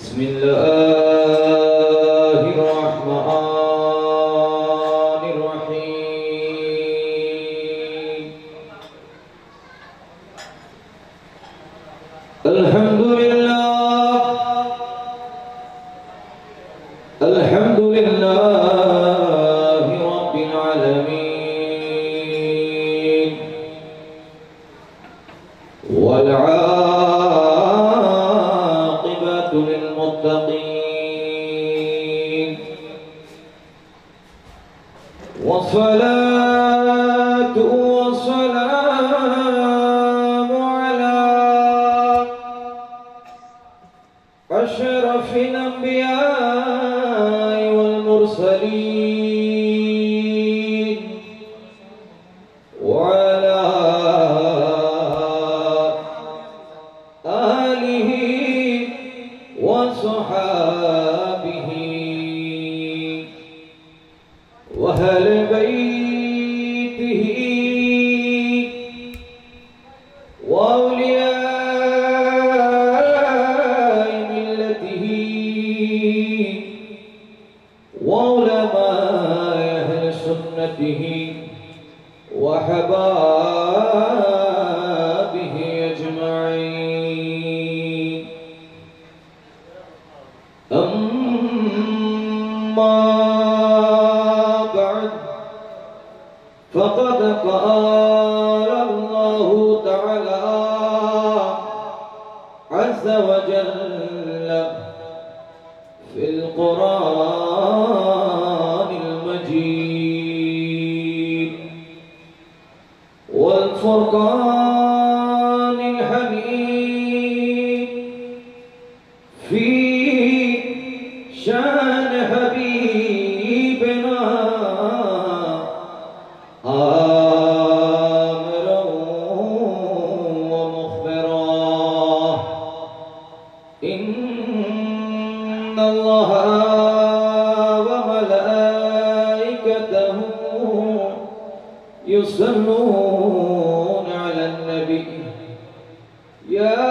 Bismillahirrahmanirrahim. Alhamdulillahi rabbil alamin. Wal 'aqibatu lil muttaqin. Wassalatu wassalamu ala asyrafil anbiya'i wal mursalin wa ala alihi wa sahbihi wa ahli baitihi wa awliya'i millatihi wa ulama'i ahli sunnatihi wa hababihi ajma'in. Amma ba'd, faqad qala Allahu ta'ala azza wa jalla fil Qur'anil Majid wal Furqanil Hamid fi shan habibina آمرا ومخبرا إن الله وملائكته يصلون على النبي يا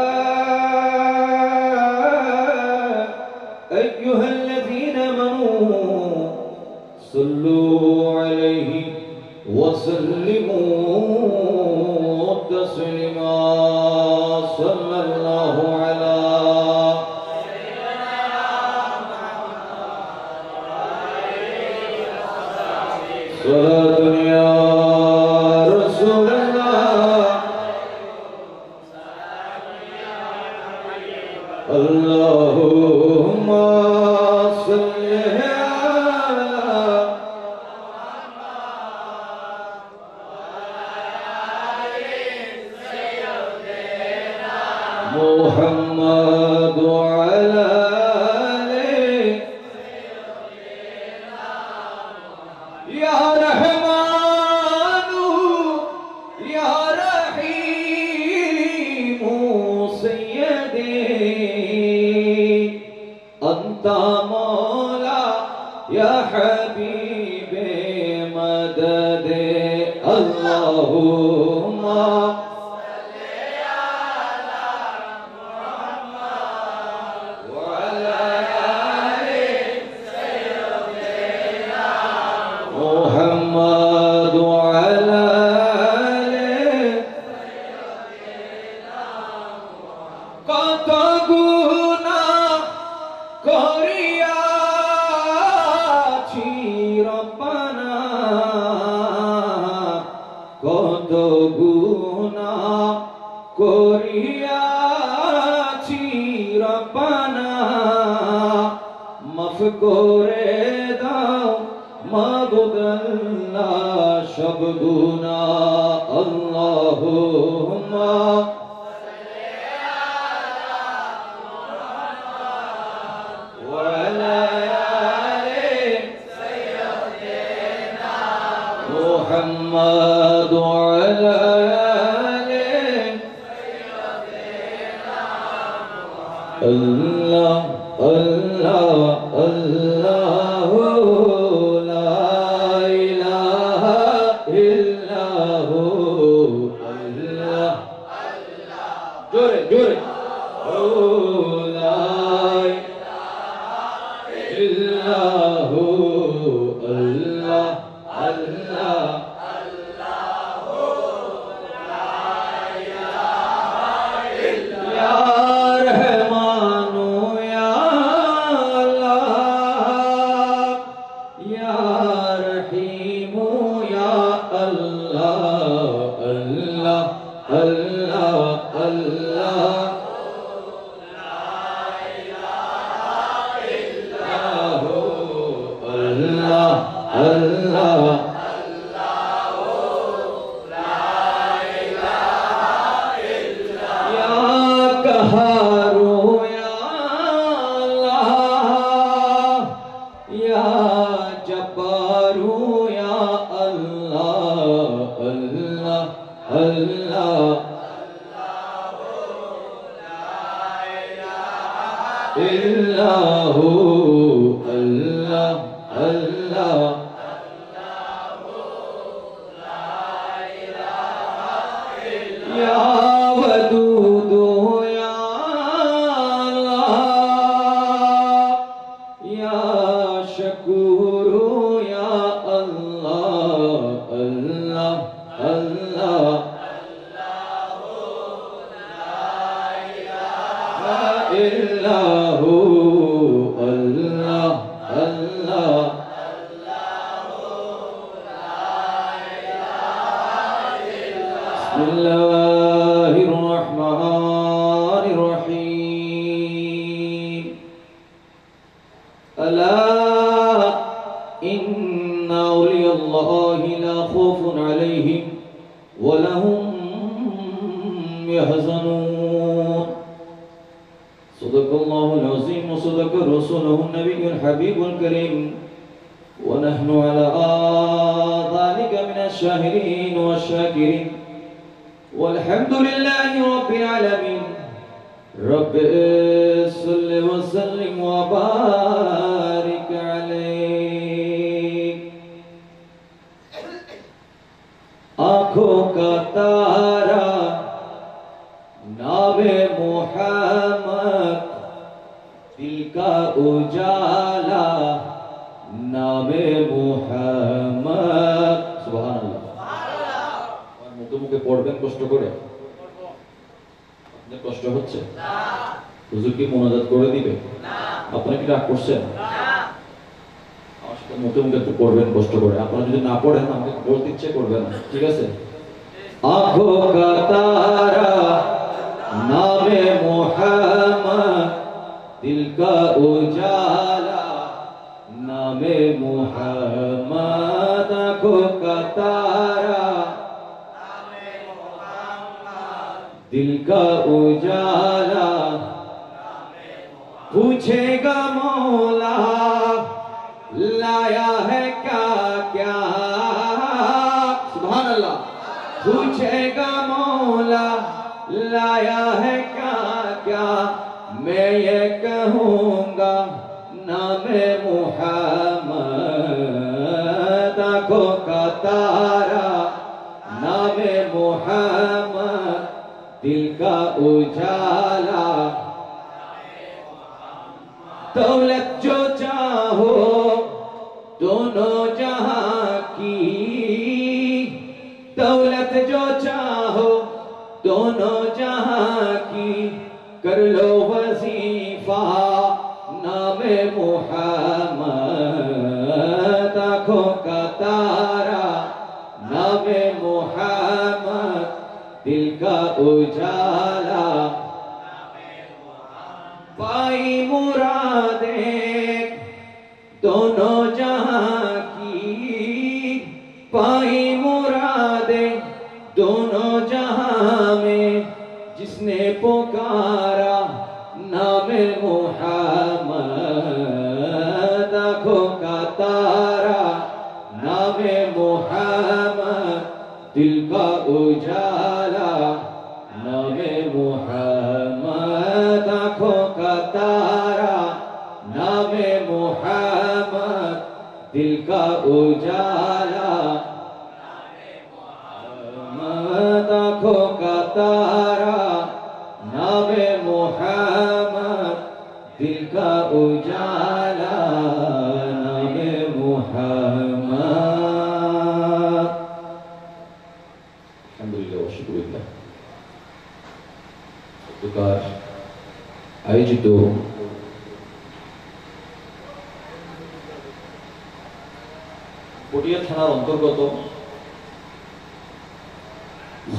أيها الذين آمنوا صلوا عليه وسلموا تسليما. صلى الله على صلاة يا رسول الله. اللهم صل محمد وعلى آله يا رحمن يا رحيم سيدي أنت مولا يا حبيبي مدد. اللهم محمد وعلى آله কত গুনাহ করিয়াছি রব্বানা, কত গুনাহ করিয়াছি রব্বানা, মাফ করে দাও মাবুদ আল্লাহ সব গুনাহ। আল্লাহুম্মা ওয়া আলা আলি সাইয়্যিদিনা মুহাম্মদ ওয়া আলা আলি সাইয়্যিদিনা মুহাম্মদ। আল্লাহ আল্লাহ জোরে জোরে ও লা इल्लाहु अल्लाह अल्लाह या वदूदु या अल्लाह या शकूरु या अल्लाह अल्लाह अल्लाह इल्लाहु अल्लाह अल्लाह बिस्मिल्लाहिर रहमानिर रहीम अला इन्ना औलियल्लाहि ला खौफुन अलैहिम व लहुम यहज़नून सदक़ल्लाहुल अज़ीम व सदक़ रसूलुहुन नबियुल हबीबुल करीम व नहनु अला ज़ालिका मिनश शाहिदीन वश-शाकिरीन वल्हम्दुलिल्लाहि रब्बिल आलमीन रब्बि सल्लि व सल्लिम व बारिक अलैहि आँखों का तारा नावे मुहम्मद दिल का उजाला नामे मुहम्मद सुबहानाल्लाह मुखे मुखे पढ़বেন কষ্ট করে আপনার কষ্ট হচ্ছে না হুজুর কি মুনাজাত করে দিবে না আপনি কি রাগ করছেন না আমার সাথে মুখে মুখে একটু পড়বেন কষ্ট করে আপনারা যদি না পড়েন আমাকে বলতে ইচ্ছে করবে না ঠিক আছে आँखों का तारा नामे मुहम्मद दिल का उजाला नामे मुहम्मद आँखों का तारा नामे मुहम्मद दिल का उजाला पूछेगा मौला लाया है क्या क्या सुभान अल्लाह पूछेगा मौला लाया है क्या क्या मैं ये कहूँगा नामे मुहम्मद आँखों का तारा नामे मुहम्मद दिल का उजाला दौलत जो चाहो दोनों जहां की दौलत जो चाहो दोनों जहां की कर लो वजीफा नामे मुहम्मद आँखों का तारा नामे मुहम्मद दिल का उजाला पाई मुरादे दोनों जहां की पाई मुरादे दोनों जहां में जिसने पुकारा नामे मुहम्मद आँखों का तारा नामे मुहम्मद दिल का उजाला नामे मुहम्मद आँखों का तारा नामे मुहम्मद दिल का उजाला आँखों का तारा नामे मुहम्मद दिल का उजाला नामे मुहम्मद अल्हम्दुलिल्लाह व शुक्रिल्लाह सत्कार आयोजित पटिया थानार अंतर्गत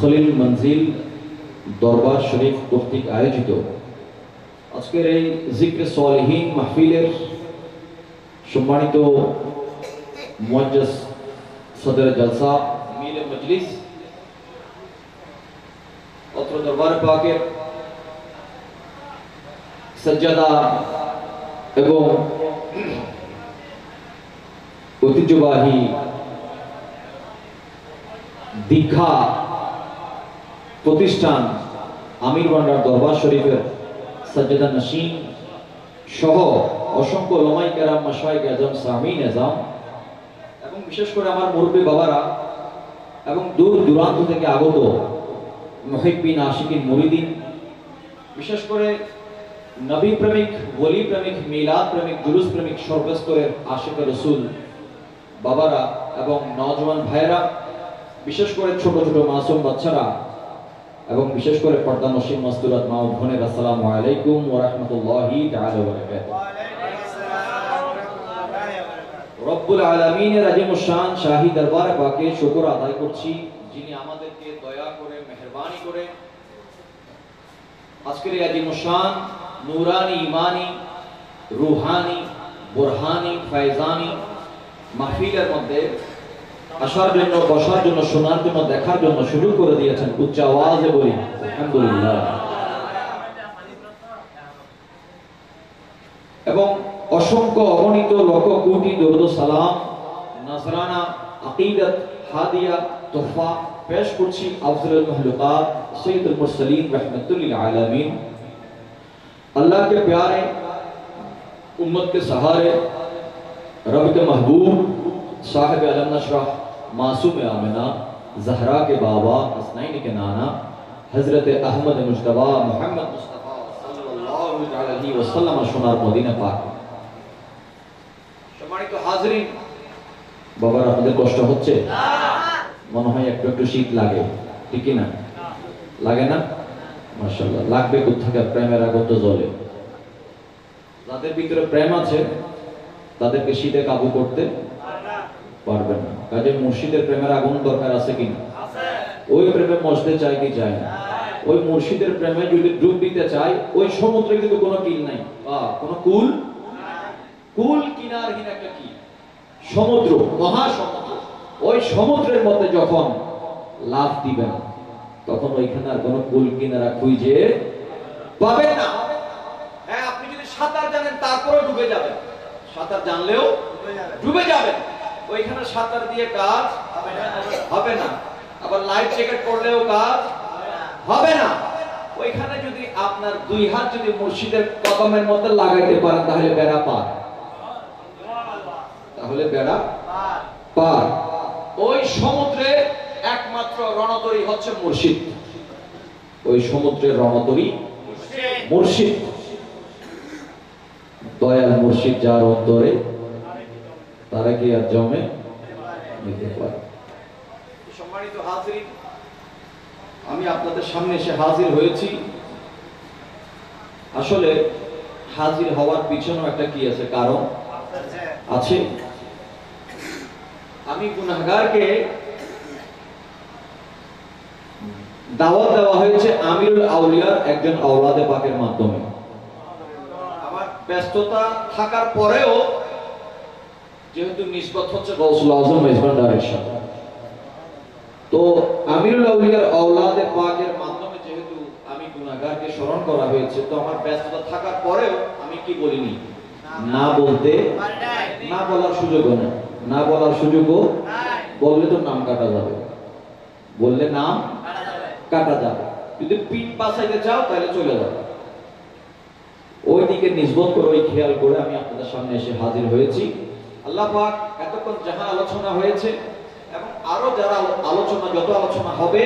खलील मंजिल दरबार शरीफ कर्तृक आयोजित आजकेर এই जिक्र सालिहीन महफिलेर सम्मानित मुअज्जज सदर जलसा मिल मजलिस अत्र दरबार पाकेर सज्जादा एवं ঐতিহ্যবাহী दीक्षा प्रतिष्ठान आमिर भांडार दरबार शरीफेर सज्जादा नशीन সহ অসংখ্য ওলামায়ে কেরাম, মাশায়েখ আজম, সামিন আজম এবং বিশেষ করে আমার মুরব্বী বাবারা এবং দূর দূরান্ত থেকে আগত মুহিব্বিন, আশিকিন, মুরিদিন, বিশেষ করে নবী প্রেমিক, ওলি প্রেমিক, মিলাদ প্রেমিক, জুলুস প্রেমিক, সর্বস্তরের আশিক রাসূল বাবারা এবং নওজওয়ান ভাইয়েরা, বিশেষ করে ছোট ছোট মাসুম বাচ্চারা এবং বিশেষ করে পর্দা নশীন মাস্তুরাত মা ও বোনের, আসসালামু আলাইকুম ওয়া রাহমাতুল্লাহি তাআলা ওয়া বারাকাতুহু। রব্বুল আলামিনের আজিমুশ শান শাহী দরবারে পাকে শুকর আদায় করছি, যিনি আমাদেরকে দয়া করে, মেহেরবানি করে আজকের এই আজিমুশ শান নূরানি, ঈমানি, রূহানি, বুরহানি, ফায়জানি মাহফিলের মধ্যে আসার জন্য, বসার জন্য, শোনার জন্য, দেখার জন্য সুযোগ করে দিয়েছেন। উচ্চ আওয়াজে বলি আলহামদুলিল্লাহ। এবং অসংখ্য অগণিত লক্ষ কোটি দরুদ সালাম, নাজরানা, আকিদাত, হাদিয়া, তোহফা পেশ করছি আফজলুল মাহলুকাত সৈয়দুল মুরসালিন রাহমাতুল লিল আলামিন, अल्लाह के प्यारे, उम्मत के सहारे, रब के महबूब, साहिब अलम नशरह, मासूम आमिना, जहरा के बाबा, हसनैन के नाना, हजरत अहमद मुज्तबा मुहम्मद मुस्तफा सल्लल्लाहु अलैहि वसल्लम সোনার মদিনা পাক। সম্মানিত হাজরিন, বাবার আপনাদের কষ্ট হচ্ছে? মনে হয় একটু একটু শীত লাগে, ঠিক না? লাগে না? মাশাআল্লাহ, লাগবে কোথা? প্রেমের আগুন তো জ্বলে। যাদের ভিতরে প্রেম আছে তাদেরকে শীতে কাবু করতে পারবেন না। কাজে মুর্শিদের প্রেমের আগুন দরকার আছে কিনা? ওই প্রেমে মজতে চাই কি চাই না? ওই মুর্শিদের প্রেমে যদি ডুব দিতে চাই, ওই সমুদ্রে কিন্তু কোনো কিল নাই, কোনো কুল কিনারহীন একটা কি সমুদ্র, মহাসমুদ্র। ওই সমুদ্রের মধ্যে যখন লাফ দিবেন তখন ওইখানে আর কোনো কুল কিনারা খুঁজে পাবেন না। হ্যাঁ, আপনি যদি সাঁতার জানেন তারপরেও ডুবে যাবেন, সাঁতার জানলেও ডুবে যাবেন। ওইখানে সাঁতার দিয়ে কাজ হবে না, আবার লাইফ জ্যাকেট পরলেও কাজ হবে না। ওইখানে যদি আপনার দুই হাত যদি মুর্শিদের কদমের মধ্যে লাগাইতে পারেন তাহলে বেড়া পার, তাহলে বেড়া পার। ওই সমুদ্রে একমাত্র রণতরী হচ্ছে মুর্শিদ, ওই সমুদ্রের রণতরী মুর্শিদ। দয়াল মুর্শিদ যার অন্তরে, তারা কি আর জমে নিতে পারে? সম্মানিত হাজির, আমি আপনাদের সামনে এসে হাজির হয়েছি। আসলে হাজির হওয়ার পিছনেও একটা কি আছে, কারণ আছে। আমি গুনাহগারকে দাওয়াত দেওয়া হয়েছে আমিরুল আউলিয়ার একজন আওলাদে পাকের মাধ্যমে। আমার ব্যস্ততা থাকার পরেও যেহেতু নিসবত হচ্ছে গাউসুল আজম মেজবান্ডারের সাথে, তো আমিরুল আউলিয়ার আওলাদে পাকের মাধ্যমে যেহেতু আমি গুনাহগারকে স্মরণ করা হয়েছে, তো আমার ব্যস্ততা থাকার পরেও আমি কি বলিনি? না বলতে, না বলার সুযোগও নেই, না বলার সুযোগও, বললে তো নাম কাটা যাবে, বললে নাম কাটা যাবে। যদি পিন বাঁচাইতে চাও তাহলে চলে যাবে। ওই দিকে নিসবত করে, ওই খেয়াল করে আমি আপনাদের সামনে এসে হাজির হয়েছি। আল্লাহ পাক এতক্ষণ যাহা আলোচনা হয়েছে এবং আরো যারা আলোচনা, যত আলোচনা হবে,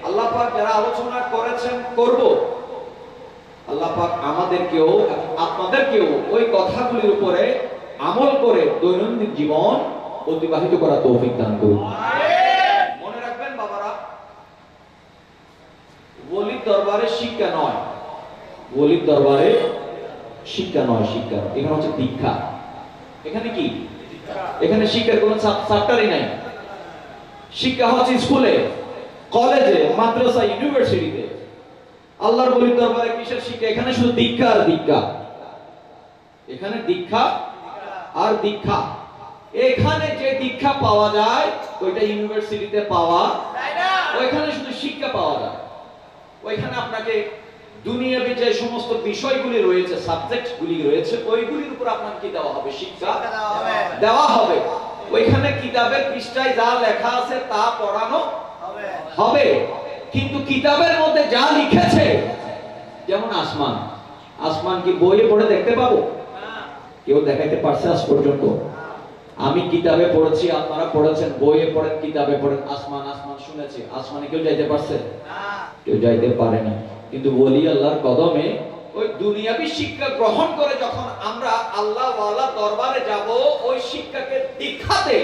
আল্লাহ পাক যারা আলোচনা করেছেন, করব, আল্লাহ পাক আমাদেরকেও আপনাদেরকেও ওই কথাগুলির উপরে আমল করে দৈনন্দিন জীবন অতিবাহিত করা তৌফিক দান করুন। মনে রাখবেন বাবারা, ওলির দরবারে শিক্ষা নয়, ওলির দরবারে শিক্ষা নয়, শিক্ষা এখানে হচ্ছে দীক্ষা। এখানে কি? এখানে শিক্ষার কোনো চ্যাপ্টারই নাই। শিক্ষা হচ্ছে স্কুলে, কলেজে, মাদ্রাসা, ইউনিভার্সিটিতে। আল্লাহর ওলির দরবারে কিসের শিক্ষা? এখানে শুধু দীক্ষা আর দীক্ষা। এখানে দীক্ষা আর দীক্ষা। এখানে যে দীক্ষা পাওয়া যায় ওইটা ইউনিভার্সিটিতে পাওয়া যায় না। ওইখানে শুধু শিক্ষা পাওয়া যায়। ওইখানে আপনাকে দুনিয়াবি যে সমস্ত বিষয়গুলি রয়েছে, সাবজেক্টগুলি রয়েছে, ওইগুলির উপর আপনাকে কি দেওয়া হবে? শিক্ষা দেওয়া হবে। ওইখানে কিতাবের পৃষ্ঠায় যা লেখা আছে তা পড়ানো হবে। কিন্তু কিতাবের মধ্যে যা লিখেছে, যেমন আসমান, আসমান কি বইয়ে পড়ে দেখতে পাবো? কেউ দেখাইতে পারছে আজ পর্যন্ত? আমি কিতাবে পড়েছি, আপনারা পড়েছেন, বইয়ে পড়েন, কিতাবে পড়েন, আসমান আসমান শুনেছি, আসমানে কেউ যাইতে পারছে? কেউ যাইতে পারেনি। কিন্তু ওলি আল্লাহর কদমে ওই দুনিয়াবি শিক্ষা গ্রহণ করে যখন আমরা আল্লাহ ওয়ালা দরবারে যাব, ওই শিক্ষাকে দীক্ষাতে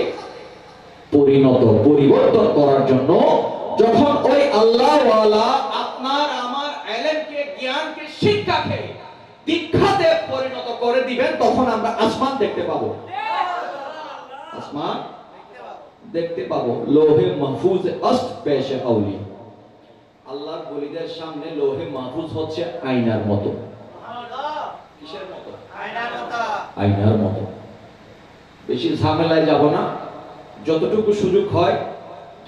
পরিবর্তন করার জন্য যখন ওই আল্লাহ ওয়ালা আপনার আমার ইলমকে, জ্ঞানকে, শিক্ষাকে দীক্ষাতে পরিণত করে দিবেন, তখন আমরা আসমান দেখতে পাবো। আসমান দেখতে পাবো। লোহে মাহফুজ আস্ত পেশে আউলি। আল্লাহর ওলিদের সামনে লোহে মাহফুজ হচ্ছে আয়নার মতো। কিসের মতো? আয়নার মতো। আয়নার মতো। বেশি ঝামেলায় যাব না, যতটুকু সুযোগ হয়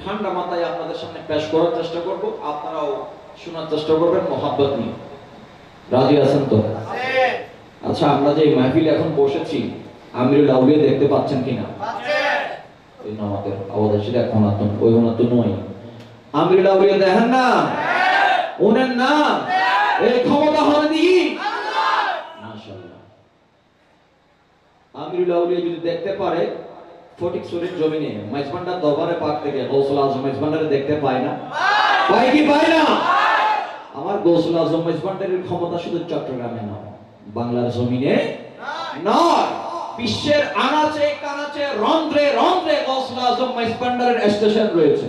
ঠান্ডা মাথায় আপনাদের সামনে পেশ করার চেষ্টা করব, আপনারাও শোনার চেষ্টা করবেন মহব্বত নিয়ে। রাজি আছেন তো? আচ্ছা, আমরা যে মাহফিলে এখন বসেছি, আমিরুল আউলিয়া দেখতে পাচ্ছেন কিনা? ওই নামাতের আওয়াজ আসে, এখন ওই ওনার তো নয়। আমিরুল আউলিয়া দেখেন না? ওনার নাম এই ক্ষমতা হলে দিই মাশাআল্লাহ। আমিরুল আউলিয়া যদি দেখতে পারে ফটিকছড়ির জমিনে মেজবান্ডার দরবারে পাক থেকে গৌসুল আজম মেজবান্ডারে দেখতে পায় না? পায় কি পায় না? আমার গৌসুল আজম মেজবান্ডারের ক্ষমতা শুধু চট্টগ্রামে নয়, বাংলার জমিনে নয়, বিশ্বের আনাচে কানাচে রন্ধ্রে রন্ধ্রে গৌসুল আজম মেজবান্ডারের স্টেশন রয়েছে।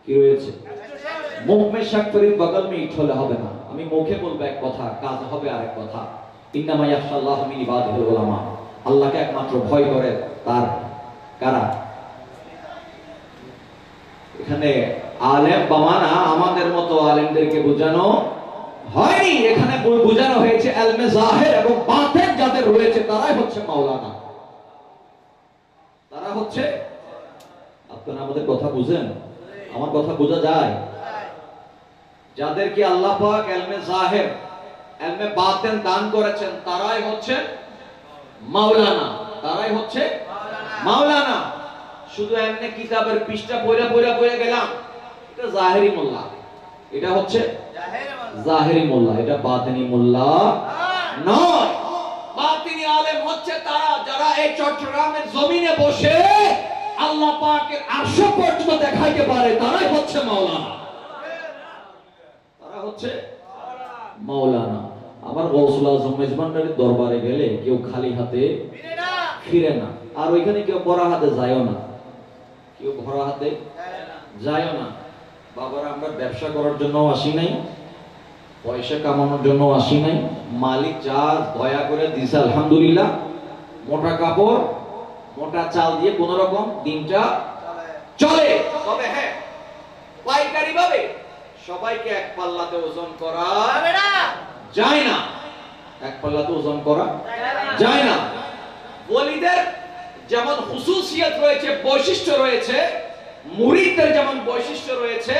কি রয়েছে? মুখ মে শাক ফরিদ বগল মে ইট হলে হবে না। আমি মুখে বলবো এক কথা, কাজ হবে আরেক কথা। ইন্নামা ইয়াখশাল্লাহু মিন ইবাদিহিল উলামা। আল্লাহকে একমাত্র ভয় করে তার কারা? এখানে আলেম বামানা আমাদের মতো আলেমদেরকে বোঝানো হয়নি, এখানে বোঝানো হয়েছে ইলমে জাহির এবং বাতিন যাদের রয়েছে তারাই হচ্ছে মাওলানা। তারা হচ্ছে, আপনারা আমাদের কথা বুঝেন? আমার কথা বোঝা যায়? যাদেরকে আল্লাহ পাক ইলমে জাহির, ইলমে বাতিন দান করেছেন তারাই হচ্ছে মাওলানা। তারাই হচ্ছে মাওলানা। শুধু এমনি কিতাবের পৃষ্ঠা পড়ে গেলাম, এটা জাহেরি মোল্লা, এটা হচ্ছে জাহেরি মোল্লা, এটা বাতিনি মোল্লা নয়। বাতিনি আলেম হচ্ছে তারা যারা এই চট্টগ্রামের জমিনে বসে আল্লাহ পাকের আরশ পর্যন্ত দেখাইতে পারে, তারাই হচ্ছে মাওলানা। তারা হচ্ছে মাওলানা। আমার গৌসুল আজম মেজবান্ডারের দরবারে গেলে কেউ খালি হাতে ফিরে না, আর ওইখানে কেউ ভরা হাতে যায়ও না, কেউ ভরা হাতে যায়ও না। বাবারা, আমরা ব্যবসা করার জন্য আসি নাই, পয়সা কামানোর জন্য আসি নাই। মালিক যা দয়া করে দিছে আলহামদুলিল্লাহ, মোটা কাপড় মোটা চাল দিয়ে কোন রকম দিনটা চলে। তবে হ্যাঁ, পাইকারি ভাবে সবাইকে এক পাল্লাতে ওজন করা যায় না, এক পাল্লাতে ওজন করা যায় না। ওলিদের যেমন হুসুসিয়ত রয়েছে, বৈশিষ্ট্য রয়েছে, মুরিদদের যেমন বৈশিষ্ট্য রয়েছে,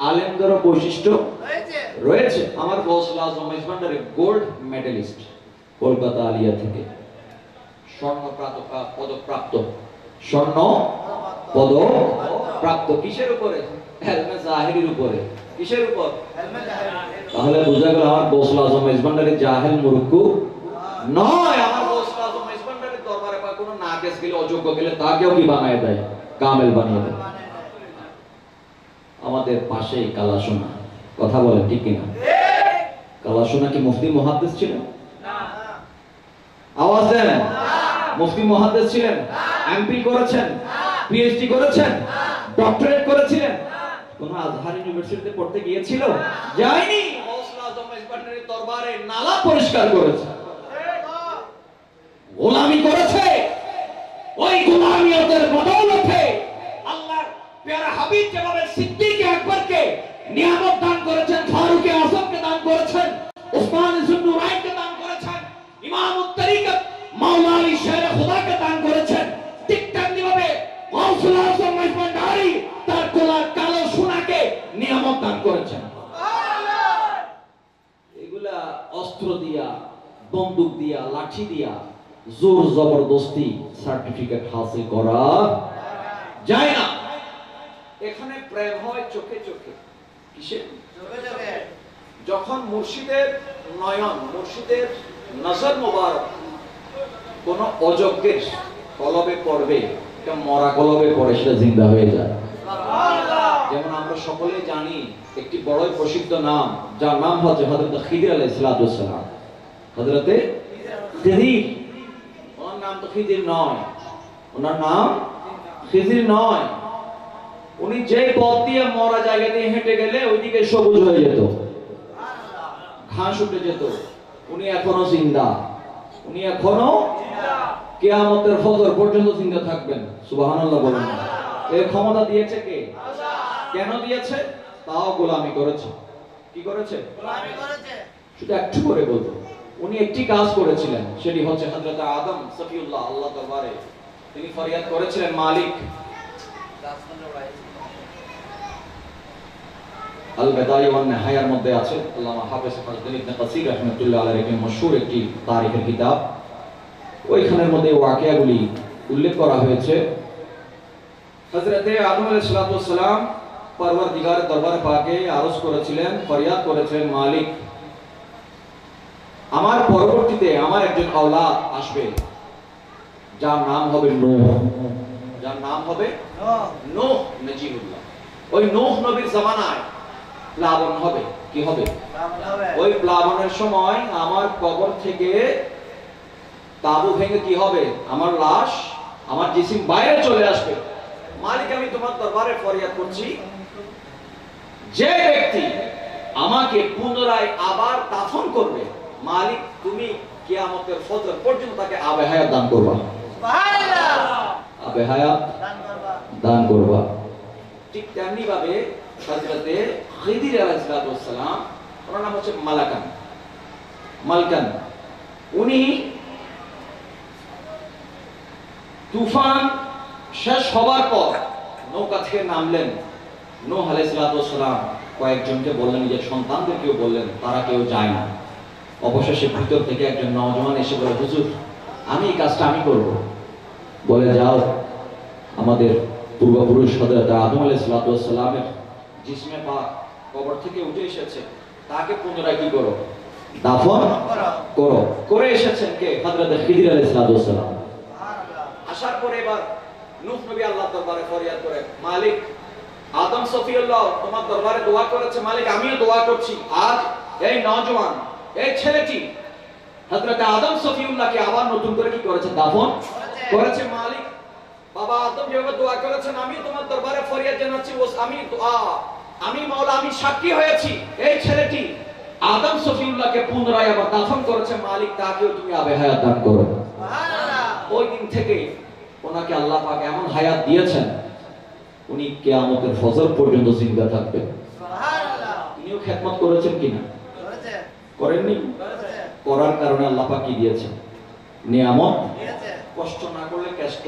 আলেমদেরও বৈশিষ্ট্য রয়েছে। আমার গৌসুল আজম মেজবান্ডারে গোল্ড মেডেলিস্ট, কলকাতা আলিয়া থেকে স্বর্ণ পদক প্রাপ্ত, স্বর্ণ পদক প্রাপ্ত। কিসের উপরে? ইলমে জাহিরের উপরে। কিসের উপর? তাহলে বোঝা গেল আমার গৌসুল আজম মেজবান্ডারে জাহেল মুরুক্কু নয়। আমার গৌসুল আজম মেজবান্ডারের দরবারে বা কোনো নাকেস গেলে, অযোগ্য গেলে তাকেও কি বানায় দেয়? কামেল বানিয়ে দেয়। আমাদের পাশেই কালাসোনা, কথা বলে ঠিক কিনা? কালাসোনা কি মুফতি মুহাদ্দিস ছিলেন? আওয়াজ দেন। মুফতি মুহাদ্দিস ছিলেন? এমপি করেছেন, পিএইচডি করেছেন, ডক্টরেট করেছিলেন? কোন আজহার ইউনিভার্সিটিতে পড়তে গিয়েছিল? যায়নি। গৌসুল আজম মেজবান্ডারের দরবারে নালা পরিষ্কার করেছে, গোলামি করেছে। ওই গোলামিয়তের বদৌলতে আল্লাহর প্যারা হাবিব যেভাবে সিদ্দিক আকবরকে নিয়ামত দান করেছেন, ফারুক আজমকে দান করেছেন, উসমান ইবনে নুরাইনকে দান করেছেন, ইমামুত তরিকত মাওলা আলী শের খুদাকে দান করেছেন, ঠিক তেমনি ভাবে গৌসুল আজম মেজবান্ডারি তার কালো সোনাকে নিয়ামত দান করেছেন। এগুলা অস্ত্র দিয়া, বন্দুক দিয়া, লাঠি দিয়া জোর জবরদস্তি সার্টিফিকেট হাসিল করা যায় না। এখানে প্রেম হয় চোখে চোখে। কিসে? যখন মুর্শিদের নয়ন, মুর্শিদের নজর মুবারক কোন অযোগ্যের কলবে পড়বে, এটা মরা কলবে পড়ে সেটা জিন্দা হয়ে যায়। যেমন আমরা সকলেই জানি একটি বড়ই প্রসিদ্ধ নাম, যার নাম হচ্ছে হযরত খিদির আলাইহিস সালাম। হযরতে খিদির, ওনার নাম তো খিদির নয়, ওনার নাম খিদির নয়। উনি যে পথ দিয়ে মরা জায়গা দিয়ে হেঁটে গেলে ওইদিকে সবুজ হয়ে যেত, ঘাস উঠে যেত। উনি এখনো জিন্দা, উনি এখনো কিয়ামতের ফজর পর্যন্ত জিন্দা থাকবেন। সুবহানাল্লাহ বলুন। এই ক্ষমতা দিয়েছে কে? কেন দিয়েছে? তাও গোলামি করেছে। কি করেছে? গোলামি করেছে। শুধু একটু করে বলতো, উনি একটি কাজ করেছিলেন, সেটি হচ্ছে হযরত আদম সফিউল্লাহ আল্লাহ দরবারে তিনি ফরিয়াদ করেছিলেন, মালিক আল বাদাই ওয়ান নিহায়ার মধ্যে আছে, আল্লামা হাফেজ ফজল ইবনে কাসির রাহমাতুল্লাহ আলাইহি মশহুর একটি তারিখের কিতাব, ওইখানের মধ্যে ওয়াকিয়াগুলি উল্লেখ করা হয়েছে। হযরতে আদম আলাইহিস সালাম পরওয়ারদিগার দরবারে পাকে আরজ করেছিলেন, ফরিয়াদ করেছিলেন, মালিক আমার পরবর্তীতে আমার একজন আওলাদ আসবে যার নাম হবে নূহ, যার নাম হবে নূহ নজিবুল্লাহ। ওই নূহ নবীর জামানায় প্লাবন হবে। কি হবে? ওই প্লাবনের সময় আমার কবর থেকে তাবু ভেঙে কি হবে? আমার লাশ, আমার জিসিম বাইরে চলে আসবে। মালিক আমি তোমার দরবারে ফরিয়াদ করছি, যে ব্যক্তি আমাকে পুনরায় আবার দাফন করবে, মালিক তুমি কিয়ামতের ফজর পর্যন্ত তাকে আবে হায়াত দান করবা। সুবহানাল্লাহ। আবে হায়াত দান করবা। ঠিক তেমনি ভাবে হযরতে খিদির আলাইহিস সালাম, ওনার নাম হচ্ছে মালকান। উনি তুফান শেষ হবার পর নৌকা থেকে নামলেন। নূহ আলাইহিস সালাম কয়েকজনকে বললেন, নিজের সন্তানদেরকেও বললেন, তারা কেউ যায় না। অবশেষে ভিতর থেকে একজন নওজওয়ান এসে বলে, হুজুর আমি এই কাজটা আমি করব। বলে, যাও, আমাদের পূর্বপুরুষ হযরত আদম আলাইহিস সালামের জিসমে পাক কবর থেকে উঠে এসেছে, তাকে পুনরায় কি করো? দাফন করো। করে এসেছেন কে? হযরত খিদির আলাইহিস সালাম। আসার পরে এবার নূহ নবী আল্লাহর দরবারে ফরিয়াদ করে, মালিক আদম সফিউল্লাহ তোমার দরবারে দোয়া করেছে, মালিক আমিও দোয়া করছি, আজ এই নওজওয়ান, এই ছেলেটি হযরত আদম সফিউল্লাহকে আবার নতুন করে কি করেছে? দাফন করেছে। মালিক বাবা আদম যেভাবে দোয়া করেছেন, আমি তোমার দরবারে ফরিয়াদ জানাচ্ছি, আমি মাওলা, আমি সাক্ষী হয়েছি, এই ছেলেটি আদম সফিউল্লাহকে পুনরায় আবার দাফন করেছে, মালিক তাকেও তুমি আবে হায়াত দান করো। সুবহানাল্লাহ। ওই দিন থেকে ওনাকে আল্লাহ পাক এমন হায়াত দিয়েছেন, উনি কিয়ামতের ফজর পর্যন্ত জিন্দা থাকবেন। সুবহানাল্লাহ। উনিও খেদমত করেছেন কিনা? করেছেন। করেননি? করেছেন। করার কারণে আল্লাহ পাক কি দিয়েছেন? নিয়ামত দিয়েছেন। কষ্ট না করলে কষ্ট,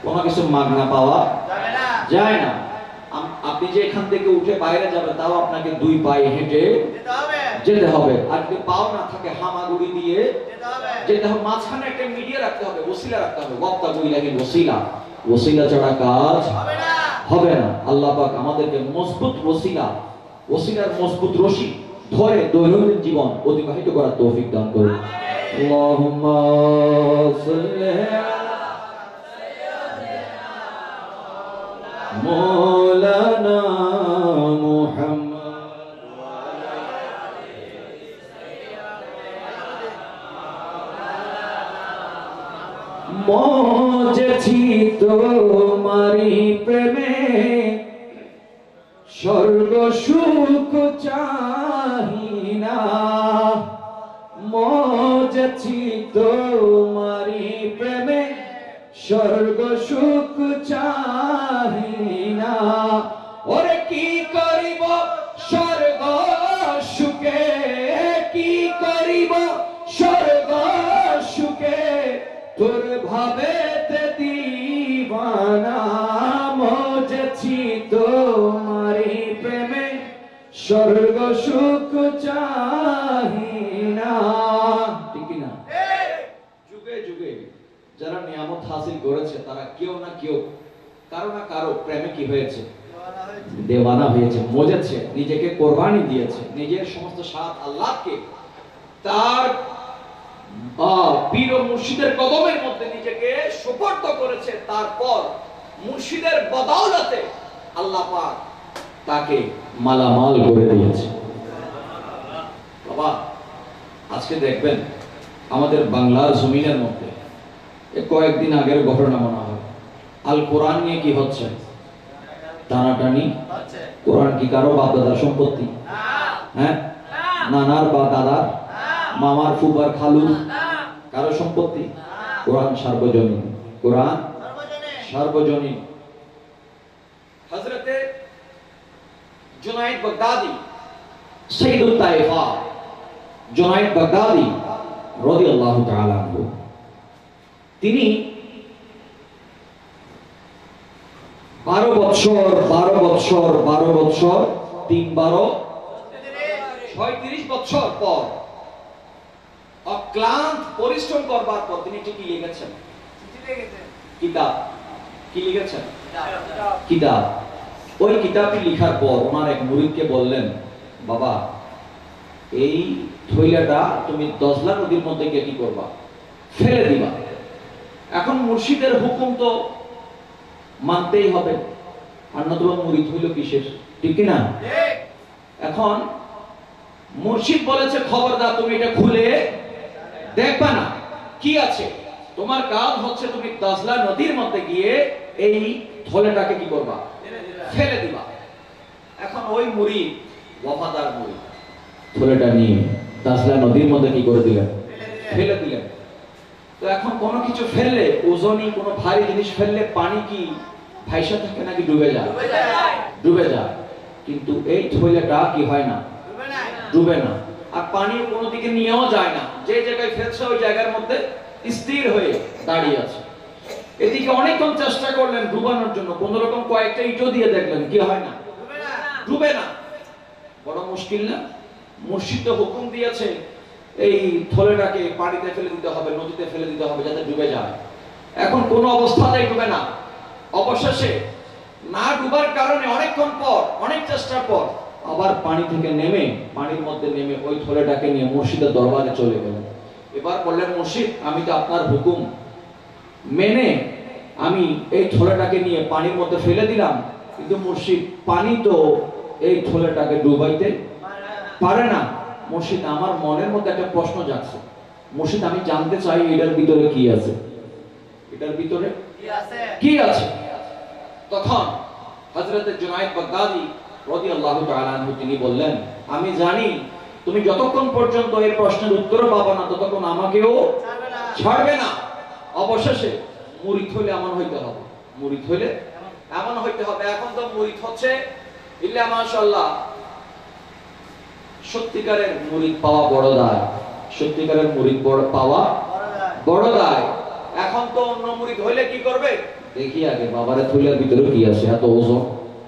কোনো কিছু মাগনা পাওয়া যায় না। আপনি যে এখান থেকে উঠে বাইরে যাবেন, তাও আপনাকে দুই পায়ে হেঁটে যেতে হবে। আর যদি পাও না থাকে, হামাগুড়ি দিয়ে যেতে হবে। মাঝখানে একটা মিডিয়া রাখতে হবে, ওসিলা রাখতে হবে। ওয়াক্তাবু ইলাইহিল ওসিলা, ওসিলা ছাড়া কাজ হবে না। আল্লাহ পাক আমাদেরকে মজবুত ওসিলার মজবুত রশি ধরে দৈনন্দিন জীবন অতিবাহিত করার তৌফিক দান করুন। আল্লাহুম্মা সাল্লি مولانا محمد وعلى মজেছি তোমারি প্রেমে, স্বর্গ সুখ চাহি না। মজেছি তোমারি প্রেমে, স্বর্গ সুখ চাহি না। ওরে কি করিব স্বর্গ সুখে, কি করিব স্বর্গ সুখে, তোর ভাবেতে দিবানা। মজেছি তোমারি প্রেমে, স্বর্গ সুখ চাহি না। ঠিক না? যুগে যুগে যারা নিয়ামত হাসিল করেছে, তারা কেউ না কেউ, কারো না কারো প্রেমে কি হয়েছে? দেওয়ানা হয়েছে, মজেছে, নিজেকে কোরবানি দিয়েছে, নিজের সমস্ত স্বাদ আল্লাহকে, তার পীর ও মুর্শিদের কদমের মধ্যে নিজেকে সুপর্দ করেছে, তারপর মুর্শিদের বদৌলতে আল্লাহ পাক তাকে মালামাল করে দিয়েছে। বাবা আজকে দেখবেন আমাদের বাংলার জমিনের মধ্যে কয়েকদিন আগের ঘটনা মনে হয়, আল কোরআন নিয়ে কি হচ্ছে? টানাটানি। কোরআন কি কারো বাপ দাদার সম্পত্তি? হ্যাঁ, নানার বা দাদার, মামার ফুবার খালুর কারো সম্পত্তি? কোরআন সার্বজনীন। কোরআন সার্বজনীন। হযরতে জুনায়েদ বাগদাদি, সাইয়্যিদুত তায়েফা জুনায়েদ বাগদাদি রাদিয়াল্লাহু তাআলা আনহু, তিনি 12 বছর 3 12 36 বছর পর অক্লান্ত পরিশ্রম করবার পর তিনি কি লিখেছেন? কিতাব। কি লিখেছেন? কিতাব। ওই কিতাবটি লেখার পর ওনার এক মুরিদকে বললেন, বাবা এই থৈলাটা তুমি দজলা নদীর মধ্যে গিয়ে কি করবা? ফেলে দিবা। এখন মুর্শিদের হুকুম তো মানতেই হবে, আর নতুবা মুরিদ হইল কিসের? ঠিক না? এখন মুর্শিদ বলেছে খবরদার তুমি এটা খুলে দেখবা না কি আছে। তোমার কাজ হচ্ছে তুমি দজলা নদীর মধ্যে গিয়ে এই থলেটাকে কি করবা? ফেলে দিবা। এখন ওই মুরিদ, ওয়াফাদার মুরিদ, থলেটা নিয়ে দজলা নদীর মধ্যে কি করে দিলেন? ফেলে দিলেন। তো এখন কোনো কিছু ফেললে, ওজনই কোনো ভারী জিনিস ফেললে পানি কি ভাইসা থাকে নাকি ডুবে যায়? ডুবে যায়। কিন্তু এই থলেটা কি হয় না? ডুবে না। আর পানি কোনো দিকে নিয়েও যায় না, যে জায়গায় ফেলছে ওই জায়গার মধ্যে স্থির হয়ে দাঁড়িয়ে আছে। এদিকে অনেকক্ষণ চেষ্টা করলেন ডুবানোর জন্য, কোন রকম কয়েকটা ইটও দিয়ে দেখলেন, কি হয় না? ডুবে না। বড় মুশকিল না? মুর্শিদ হুকুম দিয়েছে এই থলেটাকে পানিতে ফেলে দিতে হবে, নদীতে ফেলে দিতে হবে যাতে ডুবে যায়। এখন কোন অবস্থাতেই ডুবে না। অবশেষে না ডুবার কারণে অনেকক্ষণ পর, অনেক চেষ্টার পর আবার পানি থেকে নেমে, পানির মধ্যে নেমে ওই থলেটাকে নিয়ে মুর্শিদের দরবারে চলে গেলেন। এবার বললেন, মুর্শিদ আমি তো আপনার হুকুম মেনে আমি এই থলেটাকে নিয়ে পানির মধ্যে ফেলে দিলাম, কিন্তু মুর্শিদ পানি তো এই থলেটাকে ডুবাইতে পারে না। মুর্শিদ আমার মনের মধ্যে একটা প্রশ্ন জাগছে, মুর্শিদ আমি জানতে চাই এটার ভিতরে কি আছে? এটার ভিতরে কি আছে? তখন হযরত জুনায়েদ বাগদাদি রাদিয়াল্লাহু তাআলা আনহু তিনি বললেন, আমি জানি তুমি যতক্ষণ পর্যন্ত এই প্রশ্নের উত্তর পাবে না ততক্ষণ আমাকেও ছাড়বে না। অবশেষে মুরিদ হইলে এমন হইতে হবে, মুরিদ হইলে এমন হইতে হবে। এখন তো মুরিদ হচ্ছে ইল্লা মাশাআল্লাহ, সত্যিকারের মুরিদ পাওয়া বড় দায়, সত্যিকারের মুরিদ পাওয়া বড় দায়। এখন তো অন্য মুরিদ হইলে কি করবে? দেখি আগে বাবারে থুইলার ভিতরে কি আছে, এত ওজন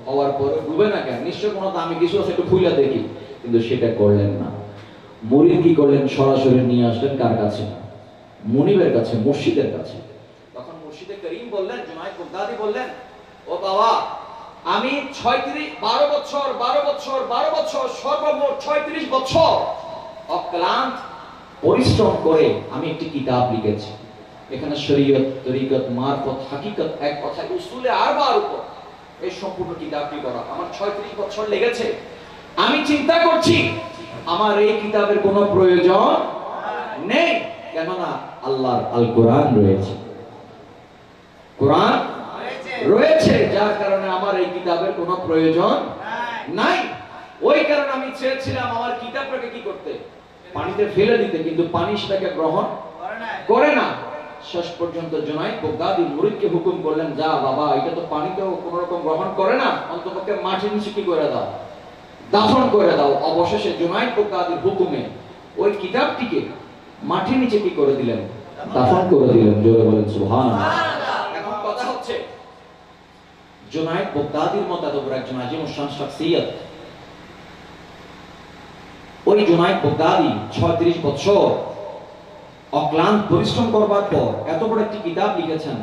হওয়ার পরে ডুবে না কেন, নিশ্চয় কোনো দামি কিছু আছে, একটু ফুইলা দেখি। কিন্তু সেটা করলেন না। মুরিদ কি করলেন? সরাসরি নিয়ে আসলেন কার কাছে? মুনিবের কাছে, মুর্শিদের কাছে। তখন মুর্শিদে করিম বললেন, জুনায়েদ বাগদাদি বললেন, ও বাবা আমি 12 বছর সর্বমোট 36 বছর অক্লান্ত পরিশ্রম করে আমি একটি কিতাব লিখেছি। এখানে শরীয়ত, তরিকত, মারফত, হাকিকত, এক কথায় উসুলে আরবার উপর এই সম্পূর্ণ কিতাবটি করা আমার 36 বছর লেগেছে। আমি চিন্তা করছি আমার এই কিতাবের কোনো প্রয়োজন নেই, কেননা আল্লাহর আল কোরআন রয়েছে, কোরআন রয়েছে, যার কারণে আমার এই কিতাবের কোনো প্রয়োজন নাই। ওই কারণে আমি চেয়েছিলাম আমার কিতাবটাকে কি করতে? পানিতে ফেলে দিতে, কিন্তু পানি সেটাকে গ্রহণ করে না। শেষ পর্যন্ত জুনায়েদ বাগদাদি মুরিদকে হুকুম করলেন, যা বাবা এটা তো পানিতেও কোনো রকম গ্রহণ করে না, অন্ততপক্ষে মাটির নিচে কি করে দাও? দাফন করে দাও। অবশেষে জুনায়েদ বাগদাদির হুকুমে ওই কিতাবটিকে মাটির নিচে কি করে দিলেন? দাফন করে দিলেন। জোরে বলেন সুবহানাল্লাহ। এখন কথা হচ্ছে জুনায়েদ বাগদাদির মতো এত বড় একজন আজিমুশ শান শাখসিয়ত, ওই জুনায়েদ বাগদাদি 36 বছর অক্লান্ত পরিশ্রম করবার পর এত বড় একটি কিতাব লিখেছেন।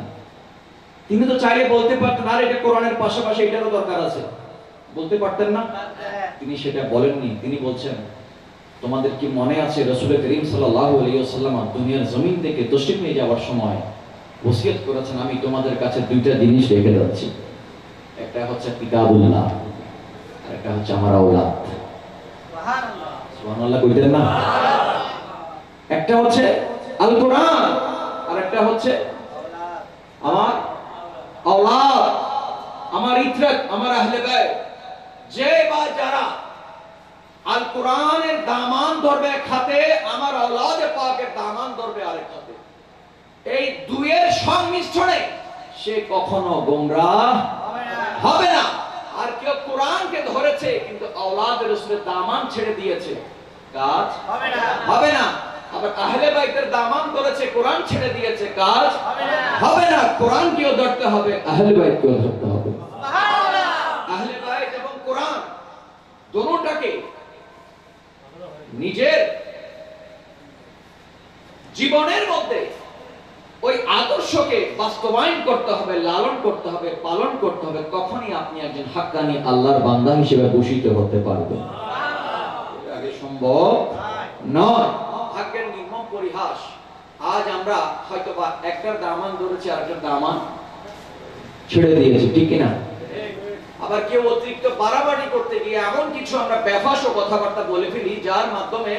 তিনি তো চাইলে বলতে পারতেন আর এটা কোরআনের পাশাপাশি এটারও দরকার আছে, বলতে পারতেন না? তিনি সেটা বলেননি। তিনি বলছেন তোমাদের কি মনে আছে রাসূল করিম সাল্লাল্লাহু আলাইহি ওয়াসাল্লাম দুনিয়ার জমিন থেকে তশরিফ নিয়ে যাওয়ার সময় ওসিয়ত করেছেন, আমি তোমাদের কাছে দুইটা জিনিস রেখে যাচ্ছি, একটা হচ্ছে কিতাবুল্লাহ আর একটা হচ্ছে আমার আওলাদ। সুবহানাল্লাহ, সুবহানাল্লাহ কইতেন না? একটা হচ্ছে আল কোরআন আর একটা হচ্ছে আমার আওলাদ, আমার ইতরাত, আমার আহলে বাইত। যে বা যারা আল কোরআনের দামান ধরবে এক হাতে, আমার আওলাদে পাকের দামান ধরবে আরেক হাতে, এই দুইয়ের সংমিশ্রণে সে কখনো গোমরাহ হবে না। আর কেউ কোরআনকে ধরেছে কিন্তু আওলাদের রাসূলের দামান ছেড়ে দিয়েছে, কাজ হবে না। আবার আহলে বাইতের দামান ধরেছে, কোরআন ছেড়ে দিয়েছে, কাজ হবে না। কোরআনকেও ধরতে হবে, আহলে বাইতকেও ধরতে হবে। সুবহানাল্লাহ। আহলে বাইত এবং কোরআন দুটোটাকে নিজের জীবনের মধ্যে ওই আদর্শকে বাস্তবায়ন করতে হবে, লালন করতে হবে, পালন করতে হবে, তখনই আপনি একজন হাক্কানি আল্লাহর বান্দা হিসেবে ভূষিত হতে পারবেন। এর আগে সম্ভব নয়। ভাগ্যের নির্মম পরিহাস, আজ আমরা হয়তোবা একটার দামান ধরেছি আর একটার দামান ছেড়ে দিয়েছি, ঠিক কিনা? আবার কেউ অতিরিক্ত বাড়াবাড়ি করতে গিয়ে এমন কিছু আমরা বেফাস ও কথাবার্তা বলে ফেলি যার মাধ্যমে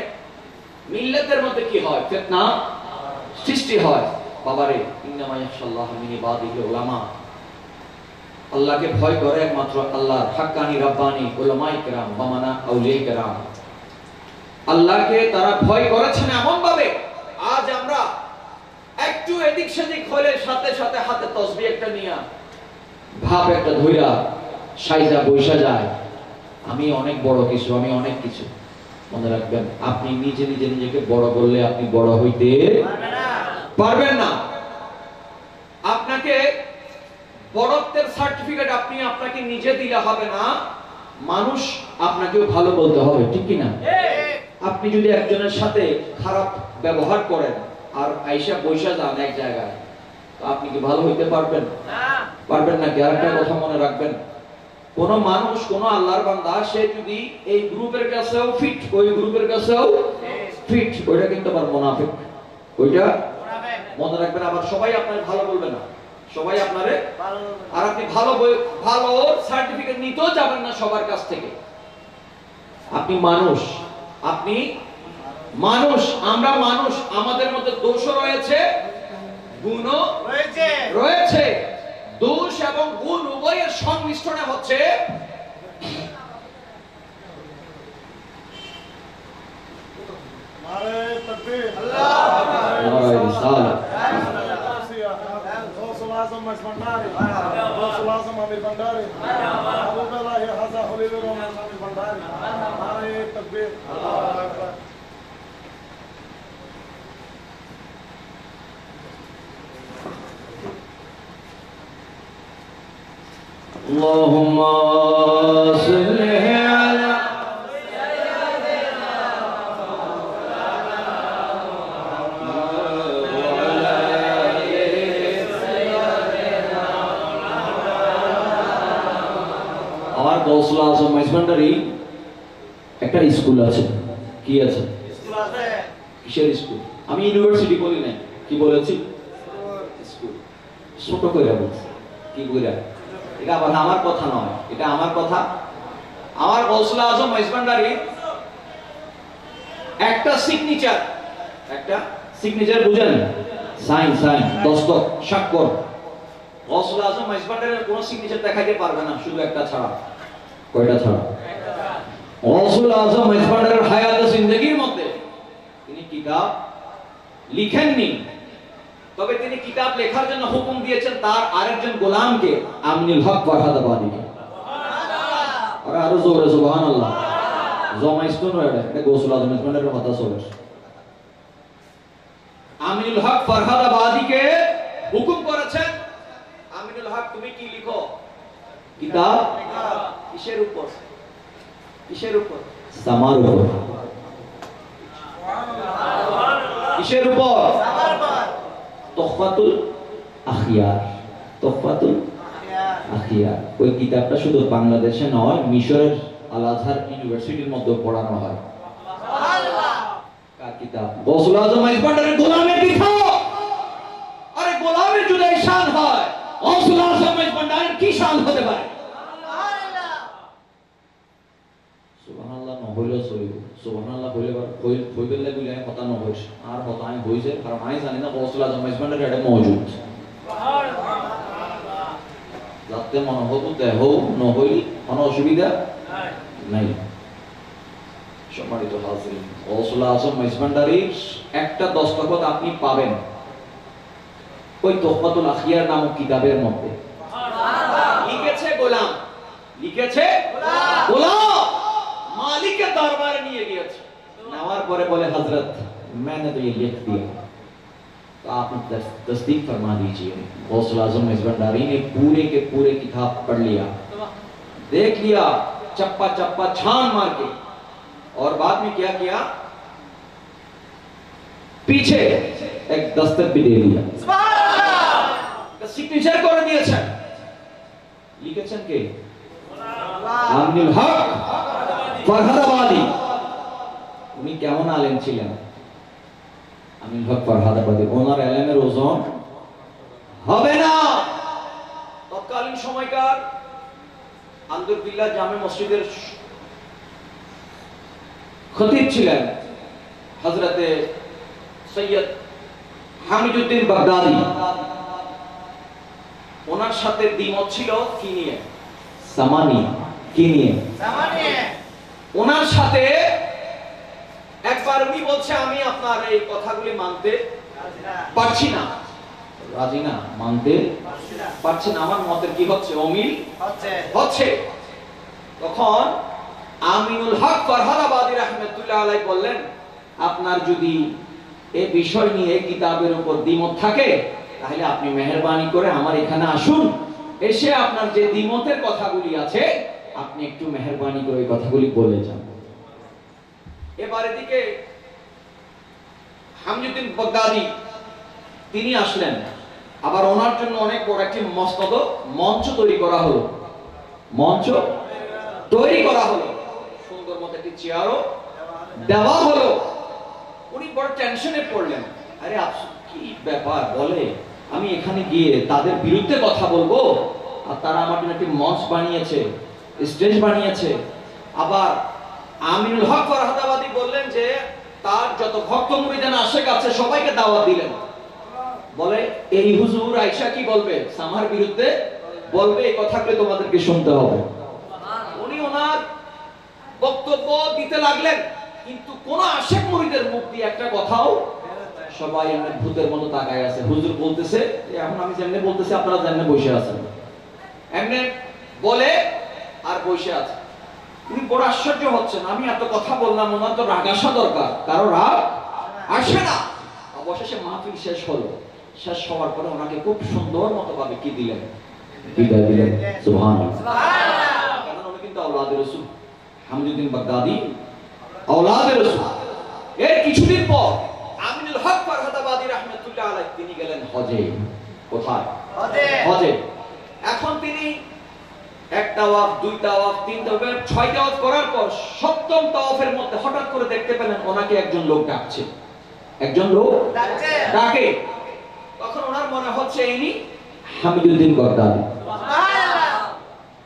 মিল্লাতের মধ্যে কি হয়, ফিতনা সৃষ্টি হয়। বাবারে, ইন্নামা ইয়াখশাল্লাহ মিন ইবাদিহি উলামা, আল্লাহকে ভয় করে একমাত্র আল্লাহর হাক্কানি রাব্বানি উলামায়ে কেরাম ওয়া মানা আউলিয়ায়ে কেরাম। আল্লাহকে তারা ভয় করেছেন এমন ভাবে, আজ আমরা একটু এদিক সেদিক হলে সাথে সাথে হাতে তাসবিহ একটা নিয়া ভাব একটা ধইরা সাইজা বৈশা যায়, আমি অনেক বড় কিছু, আমি অনেক কিছু। মনে রাখবেন, আপনি নিজে নিজে নিজেকে বড় বললে আপনি বড় হইতে পারবেন না। আপনাকে বড়ত্বের সার্টিফিকেট আপনি আপনাকে নিজে দিলে হবে না, মানুষ আপনাকেও ভালো বলতে হবে, ঠিক কি না? আপনি যদি একজনের সাথে খারাপ ব্যবহার করেন আর আইসা বৈশা যান এক জায়গায়, তো আপনি কি ভালো হইতে পারবেন? পারবেন না। আরেকটা কথা মনে রাখবেন, কোন মানুষ, কোন আল্লাহর বান্দা, সে যদি এই গ্রুপের কাছেও ফিট, ওই গ্রুপের কাছেও ফিট, ওইটা কিন্তু আবার মুনাফিক, ওইটা মনে রাখবেন। আবার সবাই আপনার ভালো বলবে না, সবাই আপনারে, আর আপনি ভালো ভালো সার্টিফিকেট নিতেও যাবেন না সবার কাছ থেকে। আপনি মানুষ, আপনি মানুষ, আমরা মানুষ, আমাদের মধ্যে দোষও রয়েছে, গুণও রয়েছে। দোষ এবং গুণ উভয়ের সংমিশ্রণে হচ্ছে নারে তাকবীর, আল্লাহু আকবার, নারে রিসালাত, গৌসুল আযম মজমন্ডারি, গৌসুল আযম আমির ভান্ডারি, আবু বেলাহি হাজা খলিলুর রহমান আমির ভান্ডারি, নারে তাকবীর, আল্লাহু আকবার। اللهم صل على আমার গৌসুল আজম মাইজভান্ডারি একটা স্কুল আছে। কি আছে? স্কুল আছে। কিসের স্কুল? আমি ইউনিভার্সিটি বলি না, কি বলেছি? স্কুল। ছোট করে বলছি, কি কইরা? এটা আবার আমার কথা নয়, এটা আমার কথা। আমার গৌসুল আজম মাইজভান্ডারি একটা সিগনেচার, একটা সিগনেচার বুঝেন? সাইন, সাইন, দস্তক, স্বাক্ষর। গৌসুল আজম মাইজভান্ডারির কোন সিগনেচার দেখাইতে পারবে না, শুধু একটা ছাড়া। কয়টা ছাড়া? গৌসুল আজম মাইজভান্ডারির হায়াতে জিন্দেগীর মধ্যে তিনি কিতাব লিখেননি, তবে তিনি কিতাব লেখার জন্য হুকুম দিয়েছেন তার আরেকজন গোলামকে, আমিনুল হক ফরহাদাবাদীকে। আর আরো জোরে সুবহানাল্লাহ। জমাইস্তো নয়, এটা গৌসুল আজম মাইজভান্ডারির কথা চলে। আমিনুল হক ফরহাদাবাদীকে হুকুম করেছেন, আমিনুল হক তুমি কি লিখো? কিতাব। কিসের উপর? কিসের উপর? সামার উপর। কিসের উপর? সামার উপর। তোহফাতুল আখিয়ার, তোহফাতুল আখিয়ার। ওই কিতাবটা শুধু বাংলাদেশে নয়, মিশরের আল আজহার ইউনিভার্সিটির মধ্যে পড়ানো হয়। কিতাব গৌসুল আজম মাইজ ভান্ডারের গোলামের কিতাব। আরে গোলামের যদি এই শান হয়, গৌসুল আজম মাইজ ভান্ডারের কি শান হতে পারে? সুবহানাল্লাহ নহইলো চলিব, সুবহানাল্লাহ হইবে লাগিলে কথা নহইছ আর কথা আমি হইছে, কারণ আমি জানি না গৌসুল আজম মাইজ ভান্ডারের এটা মওজুদ। যাতে মনে হবো দেহ নহইল কোনো অসুবিধা নাই। সম্মানিত হাজিরিন, গৌসুল আজম মাইজ ভান্ডারীর একটা দস্তখত আপনি পাবেন ওই তোহফাতুল আখিয়ার নামক কিতাবের মধ্যে। লিখেছে গোলাম, লিখেছে গোলাম, মালিকের দরবারে নিয়ে গিয়েছে, নেওয়ার পরে বলে হযরত मैंने तो ये लिख दिया, तो आप तस्दीक फरमा दीजिए। गौसुल आजम माइज भंडारी ने पूरे के पूरे किताब पढ़ लिया, देख लिया चप्पा चप्पा छान मार के, और बाद में क्या किया, पीछे एक दस्तक भी दे दिया, सिग्नेचर করে দিয়েছেন। লিখেছেন কে? আমিনুল হক ফরহাদাবাদী। উনি কেমন আলেম ছিলেন? আমিনুল হক ফরহাদাবাদী। ওনার ইলমের ওজন হবে না। তৎকালীন সময়কার আন্দরবিল্লাহ জামে মসজিদের খতিব ছিলেন হযরতে সৈয়দ হামিদউদ্দিন বাগদাদি। ওনার সাথে দ্বিমত ছিল কি নিয়ে? সামানি। কি নিয়ে? সামানি। ওনার সাথে একবার উনি বলছে আমি আপনার এই কথাগুলি মানতে পারছি না, রাজি না, মানতে পারছি না, আমার মতের কি হচ্ছে, অমিল হচ্ছে। তখন আমিনুল হক ফরহাদাবাদী রাহমাতুল্লাহ আলাইহি বললেন, আপনার যদি এই বিষয় নিয়ে কিতাবের উপর দ্বিমত থাকে তাহলে আপনি মেহেরবানি করে আমার এখানে আসুন, এসে আপনার যে দ্বিমতের কথাগুলি আছে আপনি একটু মেহেরবানি করে এই কথাগুলি বলে যান। এবার এদিকে হামিদউদ্দিন বাগদাদি তিনি আসলেন, আবার ওনার জন্য অনেক বড় একটি মস্তদ মঞ্চ তৈরি করা হলো, মঞ্চ তৈরি করা হলো, সুন্দর মতো একটি চেয়ারও দেওয়া হলো। উনি বড় টেনশনে পড়লেন, আরে কি ব্যাপার, বলে আমি এখানে গিয়ে তাদের বিরুদ্ধে কথা বলবো, আর তারা আমার জন্য একটি মঞ্চ বানিয়েছে, স্টেজ বানিয়েছে। আবার আমিনুল হক ফরহাদাবাদী বললেন যে তার যত ভক্ত মুরিদান আশেক আছে সবাইকে দাওয়াত দিলেন, বলে এই হুজুর আয়েশা কি বলবে, সামার বিরুদ্ধে বলবে, এই কথাগুলো তোমাদেরকে শুনতে হবে। উনি ওনার বক্তব্য দিতে লাগলেন, কিন্তু কোন আশেক মুরিদের মুখ দিয়ে একটা কথাও, সবাই এমনি ভূতের মতো তাকায় আছে। হুজুর বলতেছে এখন আমি যেমনি বলতেছি আপনারা যেমনি বসে আছেন, এমনি বলে আর বসে আছে। উনি বড় আশ্চর্য হচ্ছেন, আমি এত কথা বললাম, ওনার তো রাগ আসা দরকার, কারো রাগ আসে না। অবশেষে মাহফিল শেষ হলো, শেষ হওয়ার পরে ওনাকে খুব সুন্দর মতো ভাবে কি দিলেন, বিদায় দিলেন। সুবহানাল্লাহ। কারণ উনি কিন্তু আওলাদে রাসূল, হামিদউদ্দিন বাগদাদি আওলাদে রাসূল। এর কিছুদিন পর আমিনুল হক ফরহাদাবাদী রাহমাতুল্লাহ আলাইহি তিনি গেলেন হজে। কোথায়? হজে। এখন তিনি এক তাওয়াফ, দুই তাওয়াফ, তিন তাওয়াফ, 6 তাওয়াফ করার পর 7ম তাওয়াফের মধ্যে হঠাৎ করে দেখতে পেলেন ওনাকে একজন লোক ডাকছে, একজন লোক ডাকে। তখন ওনার মনে হচ্ছে ইনি হামিদউদ্দিন বাগদাদি।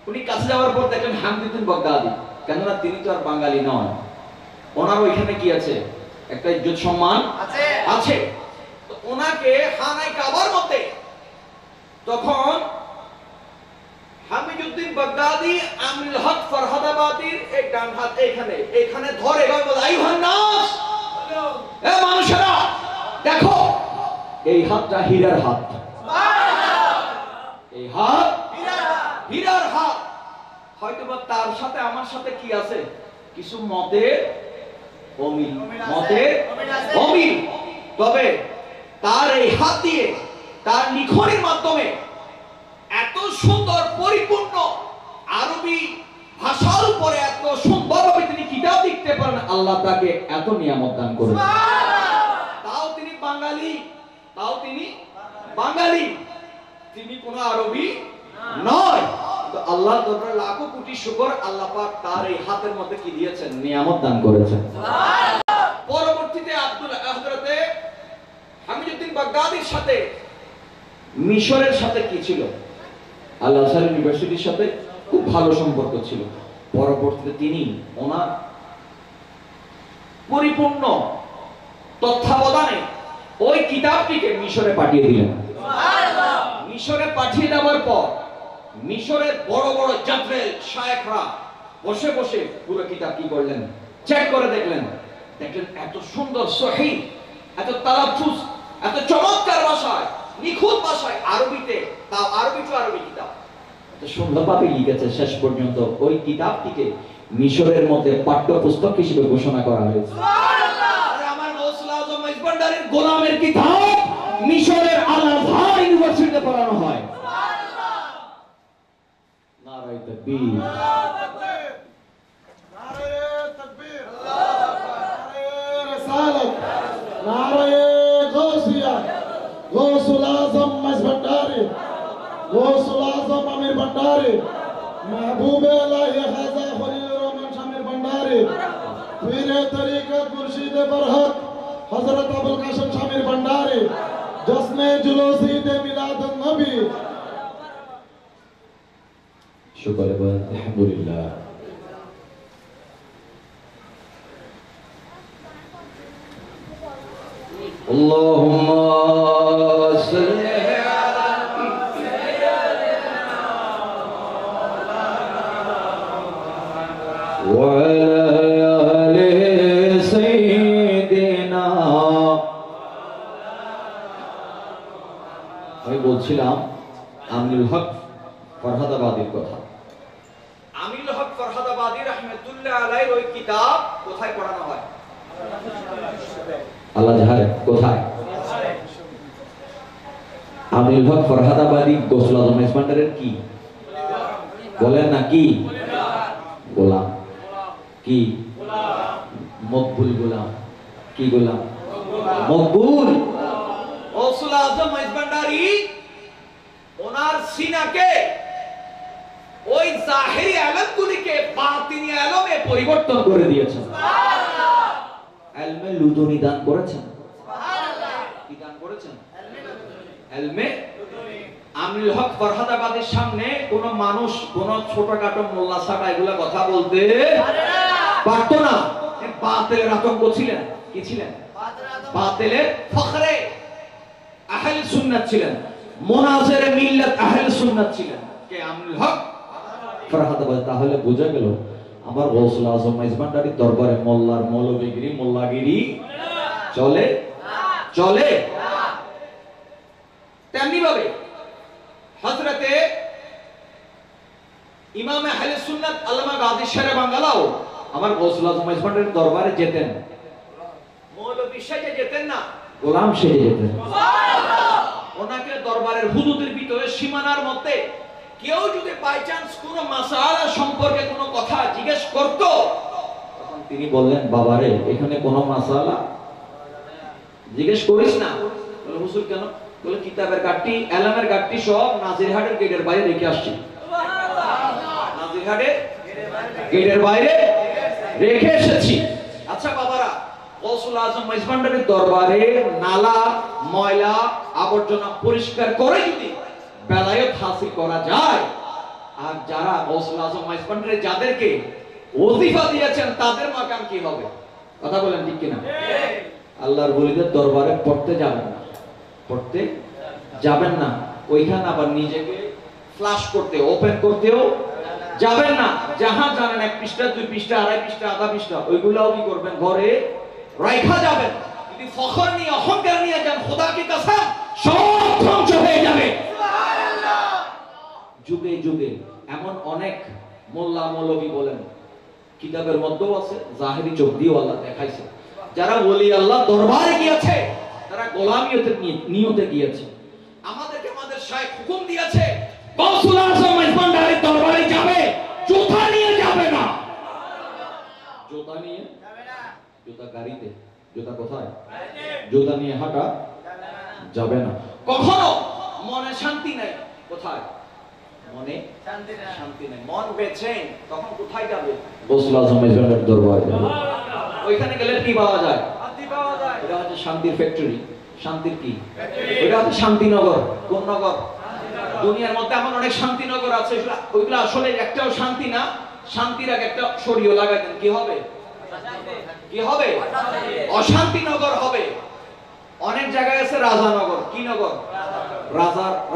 উনি কাছে যাওয়ার পর দেখলেন হামিদউদ্দিন বাগদাদি, কেননা তিনি তো আর বাঙালি নন, ওনার ওইখানে কি আছে, একটা ইজ্জত সম্মান আছে। তো ওনাকে খানায় কাবার মধ্যে তখন হামিদউদ্দিন বাগদাদি আমিনুল হক ফরহাদাবাদীর এই ডান হাত এখানে ধরে বলে, আইয়ুহান নাস, এ মানুষেরা দেখো এই হাতটা হীরার হাত, এই হাত হীরার হাত। হয়তোবা তার সাথে আমার সাথে কি আছে, কিছু মতের অমিল, মতের অমিল, তবে তার এই হাত দিয়ে তার লিখনের মাধ্যমে এত সুন্দর পরিপূর্ণ আরবি ভাষার উপরে এত সুন্দরভাবে তিনি কিতাব লিখতে পারেন, আল্লাহ তাকে এত নিয়ামত দান করেছেন। তাও তিনি বাঙালি, তাও তিনি বাঙালি, তিনি কোন আরবি নয়। তো আল্লাহর দরবারে লাখো কোটি শুকর, আল্লাহ পাক তার এই হাতের মধ্যে কি দিয়েছেন, নিয়ামত দান করেছেন। পরবর্তীতে হযরতে হামিদুদ্দিন বাগদাদির সাথে মিশরের সাথে কি ছিল, আল আজহার ইউনিভার্সিটির সাথে খুব ভালো সম্পর্ক ছিল। পরবর্তীতে তিনি ওনার পরিপূর্ণ তত্ত্বাবধানে ওই কিতাবটিকে মিশরে পাঠিয়ে দিলেন। মিশরে পাঠিয়ে দেওয়ার পর মিশরের বড় বড় জাদরেল শায়েখরা বসে বসে পুরো কিতাব কি করলেন, চেক করে দেখলেন এত সুন্দর সহিহ, এত তালাফুজ, এত চমৎকার ভাষায়, নিখুঁত ভাষায়, আরবিতে, তাও আরবি টু আরবি কিতাব এত সুন্দরভাবে লিখেছে। শেষ পর্যন্ত ওই কিতাবটিকে মিশরের মধ্যে পাঠ্যপুস্তক হিসেবে ঘোষণা করা হয়েছে। আমার গৌসুল আজম ইসবান্ডারের গোলামের কিতাব মিশরের আল আজহার ইউনিভার্সিটিতে পড়ানো হয়। নারায়ে তাকবীর, নারায়ে তাকবীর, নারায়ে রিসালাত, নারায়ে গাউসিয়া, গৌসুল আজম মজভান্ডারি, গৌসুল আজম আমির ভান্ডারি, महबूबे इलाही खाजा खलील रहमान शामिर भंडारी, पीरे तरीक़त मुर्शिद बरहक हजरत अबुल कासिम शामिर भंडारी, जश्ने जुलूसी दे मिलादुन नबी। शुक्र है, अल्हम्दुलिल्लाह। अल्लाहुम्मा सल्ली আমি বলছিলাম আমিনুল হক ফরহাদাবাদীর কথা। আমিনুল হক ফরহাদাবাদী রাহমাতুল্লাহ আলাইহির ওই কিতাব কোথায় পড়ানো হয়? আল আজহার। কোথায়? আমিনুল হক ফরহাদাবাদী গৌসুল আজম ইসবান্ডারের কি বলেন না, কি গোলাম, কি মকবুল গোলাম, কি গোলাম? মকবুল। গৌসুল আজম ইসবান্ডারি ওনার সিনাকে ওই জাহিরি আলমগুলিকে বাতিনি আলমে পরিবর্তন করে দিয়েছেন। সুবহানাল্লাহ। ইলমে লুদুনি দান করেছেন। সুবহানাল্লাহ। কি দান করেছেন? ইলমে লুদুনি। আমিনুল হক ফরহাদাবাদের সামনে কোন মানুষ, কোন ছোটখাটো মোল্লা সাহেব এগুলা কথা বলতে পারতো না। বাতিলের আতঙ্ক ছিলেন। কি ছিলেন? বাতিলের ফখরে আহলে সুন্নাত ছিলেন, মুনাজিরে মিল্লাত আহলে সুন্নাত ছিলেন কে? আমিনুল হক ফরহাদাবাদী। তাহলে বোঝা গেল আমার গৌসুল আজম ইসবান্ডারির দরবারে মোল্লার মৌলভীগিরি, মোল্লাগিরি চলে? চলে। তেমনি ভাবে হযরতে ইমাম আহলে সুন্নাত আল্লামা গাজী শেরে বাঙ্গালাও আমার গৌসুল আজম ইসবান্ডারির দরবারে যেতেন। মৌলভী সেজে যেতেন না, গোলাম সেজে যেতেন। সুবহানাল্লাহ। ওনাকে দরবারের হুদুদের ভিতরে সীমানার মধ্যে কেউ যদি বাই চান্স কোনো মাসআলা সম্পর্কে কোনো কথা জিজ্ঞেস করত, তখন তিনি বললেন, বাবারে এখানে কোনো মাসআলা জিজ্ঞেস করিস না। বলে হুজুর কেন? বলে কিতাবের গাট্টি, এলামের গাট্টি সব নাজিরহাটের গেটের বাইরে রেখে আসছি। সুবহানাল্লাহ। নাজিরহাটের গেটের বাইরে রেখে এসেছি। আচ্ছা বাবারা, গৌসুল আজম ইসবান্ডারির দরবারে নালা, ময়লা, আবর্জনা পরিষ্কার করে যদি বেলায়েত হাসিল করা যায়, আর যারা গৌসুল আজম ইসবান্ডারি যাদেরকে ওজিফা দিয়েছেন তাদের মাকাম কি হবে? কথা বলেন ঠিক কিনা? আল্লাহর ওলিদের দরবারে পড়তে যাবেন না, পড়তে যাবেন না। ওইখানে আবার নিজেকে ফ্লাশ করতে, ওপেন করতেও যাবেন না। যাহা জানেন 1 পৃষ্ঠা, 2 পৃষ্ঠা, 2.5 পৃষ্ঠা, আধা পৃষ্ঠা, ওইগুলাও কি করবেন? ঘরে রাখা যাবেন। যদি ফখর নিয়ে, অহংকার নিয়ে যান, খোদা কি কসম সব ধ্বংস হয়ে যাবে। সুবহানাল্লাহ। যুগে যুগে এমন অনেক মোল্লা মৌলভী বলেন, কিতাবের মধ্যেও আছে, জাহেরি চোখ দিয়েও আল্লাহ দেখাইছে, যারা ওলি আল্লাহ দরবারে গিয়েছে তারা গোলামিয়তের নিয়তে গিয়েছে। আমাদেরকে আমাদের শায়েখ হুকুম দিয়েছে, গৌসুল আজম ইসবান্ডারির দরবারে যাবে, জুতা নিয়ে যাবে না। জুতা নিয়ে যাবে না। জুতা গাড়িতে, জুতা কোথায়? জুতা নিয়ে হাঁটা যাবে না। কখনো মনে শান্তি নাই, কোথায়? মনে শান্তি নাই, মন বেচেন, তখন কোথায় যাবে? গৌসুল আজম ইসবান্ডারির দরবারে। ওইখানে গেলে কি পাওয়া যায়? এটা হচ্ছে শান্তির ফ্যাক্টরি। শান্তির কি? এটা হচ্ছে শান্তিনগর। কোন নগর? দুনিয়ার মধ্যে এমন অনেক শান্তিনগর আছে, ওইগুলো আসলে একটাও শান্তি না। শান্তির আগে একটা সরিয়ে লাগাই দেন, কি হবে? কি হবে? অশান্তিনগর হবে। অনেক জায়গায় আছে রাজানগর। কি নগর?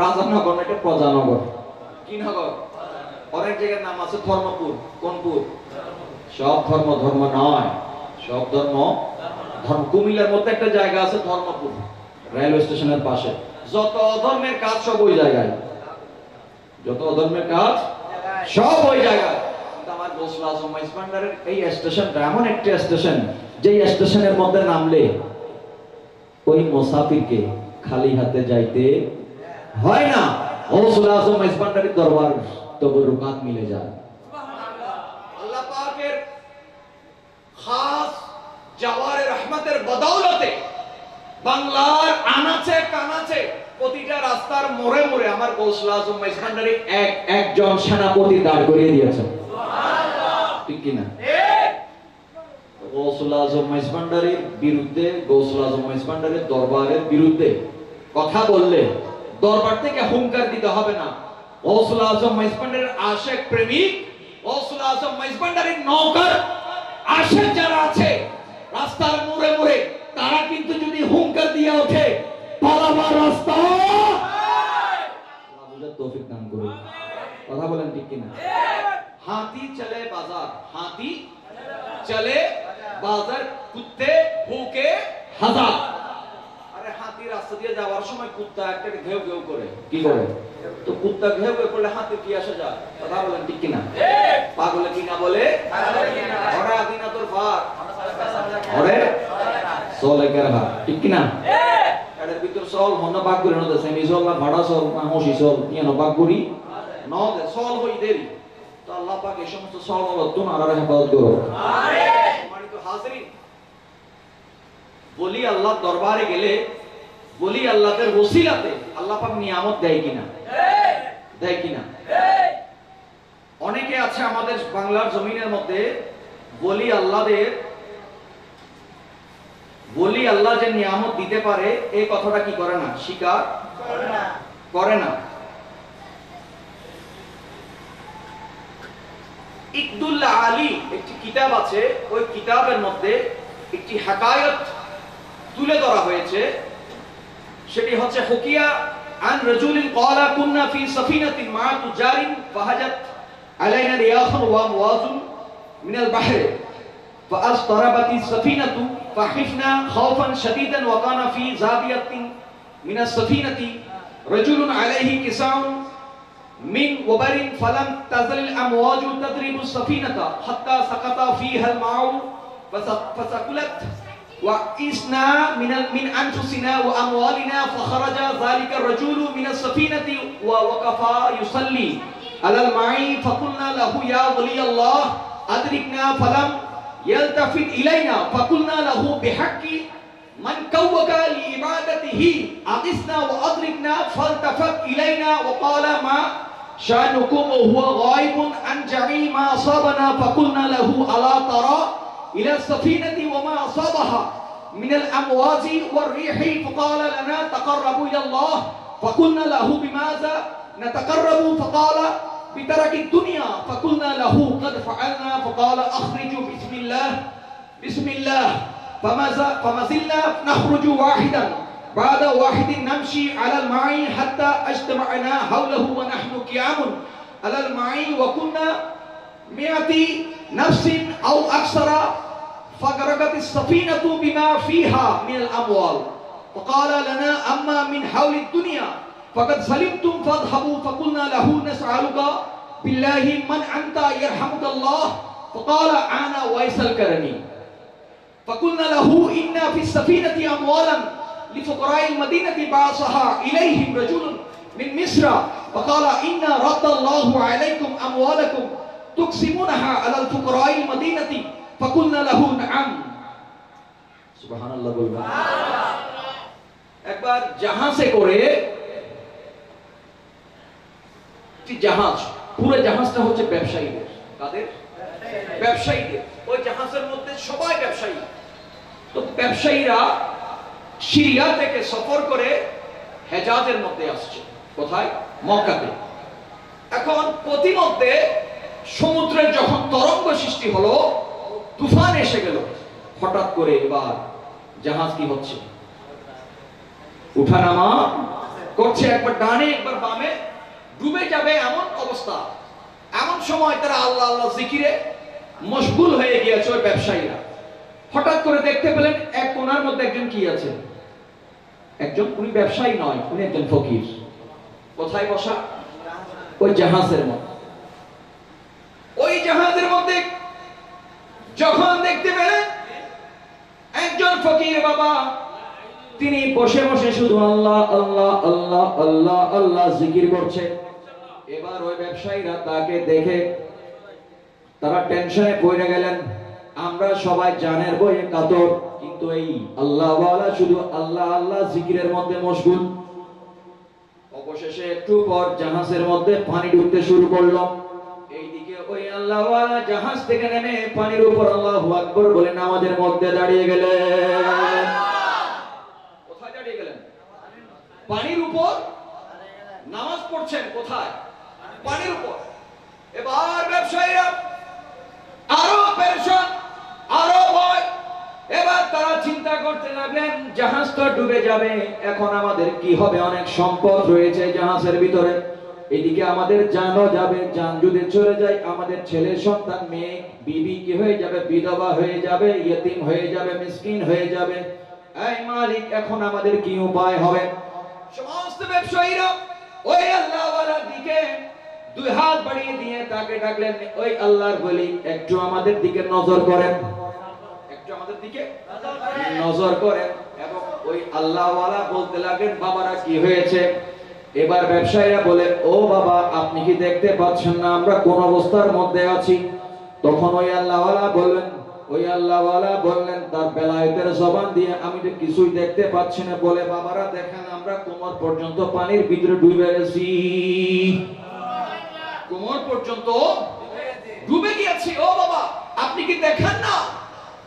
রাজানগর না, এটা প্রজানগর। কি নগর? অনেক জায়গার নাম আছে ধর্মপুর। কোনপুর? সব ধর্ম ধর্ম নয়, সব ধর্ম ধর্ম। কুমিল্লার মধ্যে একটা জায়গা আছে ধর্মপুর, রেলওয়ে স্টেশনের পাশে। যত অধর্মের কাজ সব ওই জায়গায়, যত অধর্মের কাজ সব ওই জায়গায়। আমার গোসল আজম মাইজ ভান্ডারের এই স্টেশনটা এমন একটা স্টেশন, যেই স্টেশনের মধ্যে নামলে ওই মুসাফিরকে খালি হাতে যাইতে হয় না। গোসল আজম মাইজ ভান্ডারের দরবার তবে রুকাত মিলে যায়। আল্লাহ পাকের খাস জাওয়ারে রহমতের বদৌলতে বাংলার আনাচে কানাচে প্রতিটা রাস্তার মোড়ে মোড়ে আমার গোসল আজম মাইজ ভান্ডারী একজন সেনাপতি দাঁড় করিয়ে দিয়েছেন। ঠিক কিনা? গোসল আজম মাইজ ভান্ডারীর বিরুদ্ধে, গোসল আজম মাইজ ভান্ডারীর দরবারের বিরুদ্ধে কথা বললে দরবার থেকে হুঙ্কার দিতে হবে না। গোসল আজম মাইজ ভান্ডারীর আশেক প্রেমিক, গোসল আজম মাইজ ভান্ডারীর নওকর আশেক যারা আছে রাস্তার মোড়ে মোড়ে, তারা কিন্তু যদি হুঙ্কার দিয়ে ওঠে পালাবার রাস্তা আল্লাহ বুঝার তৌফিক দান করুন। কথা বলেন ঠিক কিনা? हाथी चले बाजार, हाथी चले बाजार, कुत्ते भूखे हजार। अरे हाथी रास्ता দিয়ে যাওয়ার সময় কুত্তা একটাকে ঘেউ ঘেউ করে, কি করে? তো কুত্তা ঘেউ ঘেউ করলে হাতে কি আসে যায়? কথা বলেন ঠিক কিনা? পাগলে কি না বলে? ওরা দিনা তোর ভার ওরে সোলে কেরহা, ঠিক কিনা? এর ভিতর সল হন বাগ করে নতে সেমি সল না ভাড়া সল না মশি সল ইয়া না বাগ করি নদে সল হই দেরি। তো আল্লাহ পাক এই সমস্ত সলমতন আর হেফাজত করুন। আমিন। সম্মানিত হাজিরিন, বলি আল্লাহর দরবারে গেলে বলি আল্লাহর ওসিলাতে আল্লাহ পাক নিয়ামত দেয় কিনা? দেয় কিনা? অনেকে আছে আমাদের বাংলার জমিনের মধ্যে বলি আল্লাহ যে নিয়ামত দিতে পারে এই কথাটা কি করে না? স্বীকার করে না। ইকদুল্লাহ আলী একটি কিতাব আছে, ওই কিতাবের মধ্যে একটি হাকায়াত তুলে ধরা হয়েছে। সেটি হচ্ছে হুকিয়া আন রাজুলিন ক্বালা কুননা ফি সাফিনাতিন মা তুজারিন ফাহাজাত আলাইনা রিয়াহুন ওয়া মুওয়াজুন মিনাল বাহর ফাআসতারাবাতি সাফিনাতু ফাখিফনা খাওফান শাদীদান ওয়া কানা ফি যাবিয়াতিন মিনাস সাফিনাতি রাজুলুন আলাইহি কিসাউন من وبر فلم تزل الأمواج تضرب السفينة حتى سقط فيها الماء فثقلت وإسنا من أنفسنا وأموالنا فخرج ذلك الرجل من السفينة ووقف يصلي على الماء فقلنا له يا ولي الله أدركنا فلم يلتفت إلينا فقلنا له بحق من كوك لعبادته أغثنا وأدركنا فالتفت إلينا وقال ما شأنكم وهو غائب عن جميع ما أصابنا فقلنا له ألا ترى إلى السفينة وما أصابها من الأمواج والريح فقال لنا تقربوا إلى الله فقلنا له بماذا نتقرب فقال بترك الدنيا فقلنا له قد فعلنا فقال أخرجوا بسم الله فما زلنا نخرج واحدا بعد واحد نمشي على الماء حتى اجتمعنا حوله ونحن قيام على الماء وكنا 100 نفس أو أكثر فغرقت السفينة بما فيها من الأموال فقال لنا أما من حول الدنيا فقد سلمتم فاذهبوا فقلنا له نسألك بالله من أنت يرحمك الله فقال أنا ويس الكرني فقلنا له إن في السفينة أموالا لفقراء المدينة بعثها إليهم رجل من مصر فقال إن رد الله عليكم أموالكم تقسمونها على الفقراء المدينة فقلنا له نعم سبحان الله বলবেন। একবার জাহাজে করে একটি জাহাজ, পুরো জাহাজটা হচ্ছে ব্যবসায়ীদের। কাদের? ব্যবসায়ীদের। ওই জাহাজের মধ্যে সবাই ব্যবসায়ী। তো ব্যবসায়ীরা সিরিয়া থেকে সফর করে হেজাজের মধ্যে আসছে। কোথায়? মক্কাতে। এখন প্রতিমধ্যে সমুদ্রের যখন তরঙ্গ সৃষ্টি হলো, তুফান এসে গেল, হঠাৎ করে এবার জাহাজ কি হচ্ছে? উঠানামা করছে, একবার ডানে একবার বামে, ডুবে যাবে এমন অবস্থা। এমন সময় তারা আল্লাহ আল্লাহ জিকিরে মশগুল হয়ে গিয়েছে ওই ব্যবসায়ীরা। হঠাৎ করে দেখতে পেলেন এক কোণার মধ্যে একজন কি আছে, একজন, উনি ব্যবসায়ী নয়, উনি একজন ফকির। কোথায় বসা? ওই জাহাজের মধ্যে। ওই জাহাজের মধ্যে যখন দেখতে পেলেন একজন ফকির বাবা, তিনি বসে বসে শুধু আল্লাহ আল্লাহ আল্লাহ আল্লাহ আল্লাহ জিকির করছে। এবার ওই ব্যবসায়ীরা তাকে দেখে তারা টেনশনে পড়ে গেলেন। আমরা সবাই জানের বইয়ে কাতর, কিন্তু এই আল্লাহওয়ালা শুধু আল্লাহ আল্লাহ জিকিরের মধ্যে মশগুল। অবশেষে একটু পর জাহাজের মধ্যে পানি ঢুকতে শুরু করলো। এইদিকে ওই আল্লাহওয়ালা জাহাজ থেকে নেমে পানির উপর আল্লাহু আকবার বলে নামাজের মধ্যে দাঁড়িয়ে গেলেন। কোথায় দাঁড়িয়ে গেলেন? পানির উপর নামাজ পড়ছেন। কোথায়? পানির উপর। এবার ব্যবসায়ীরা আরো পেরেশান, আরো ভয়। এবার তারা চিন্তা করতে লাগলেন, জাহাজ তো ডুবে যাবে, এখন আমাদের কি হবে? অনেক সম্পদ রয়েছে জাহাজের ভিতরে, এদিকে আমাদের জানও যাবে। জান যদি চলে যায়, আমাদের ছেলে সন্তান মেয়ে বিবি কি হয়ে যাবে? বিধবা হয়ে যাবে, ইয়েতিম হয়ে যাবে, মিসকিন হয়ে যাবে। এই মালিক, এখন আমাদের কি উপায় হবে? সমস্ত ব্যবসায়ীরা ওই আল্লাহওয়ালার দিকে দুই হাত বাড়িয়ে দিয়ে তাকে ডাকলেন, ওই আল্লাহর বলি, একটু আমাদের দিকে নজর করেন, একটু আমাদের দিকে নজর করেন। এবং ওই আল্লাহওয়ালা বলতে লাগলেন, বাবারা কি হয়েছে? এবার ব্যবসায়ীরা বলে, ও বাবা, আপনি কি দেখতে পাচ্ছেন না আমরা কোন অবস্থার মধ্যে আছি? তখন ওই আল্লাহওয়ালা বললেন তার বেলায়েতের জবান দিয়ে, আমি তো কিছুই দেখতে পাচ্ছি না। বলে, বাবারা দেখেন, আমরা কোমর পর্যন্ত পানির ভিতরে ডুবে গেছি, কোমর পর্যন্ত ডুবে গিয়েছি। ও বাবা, আপনি কি দেখেন না?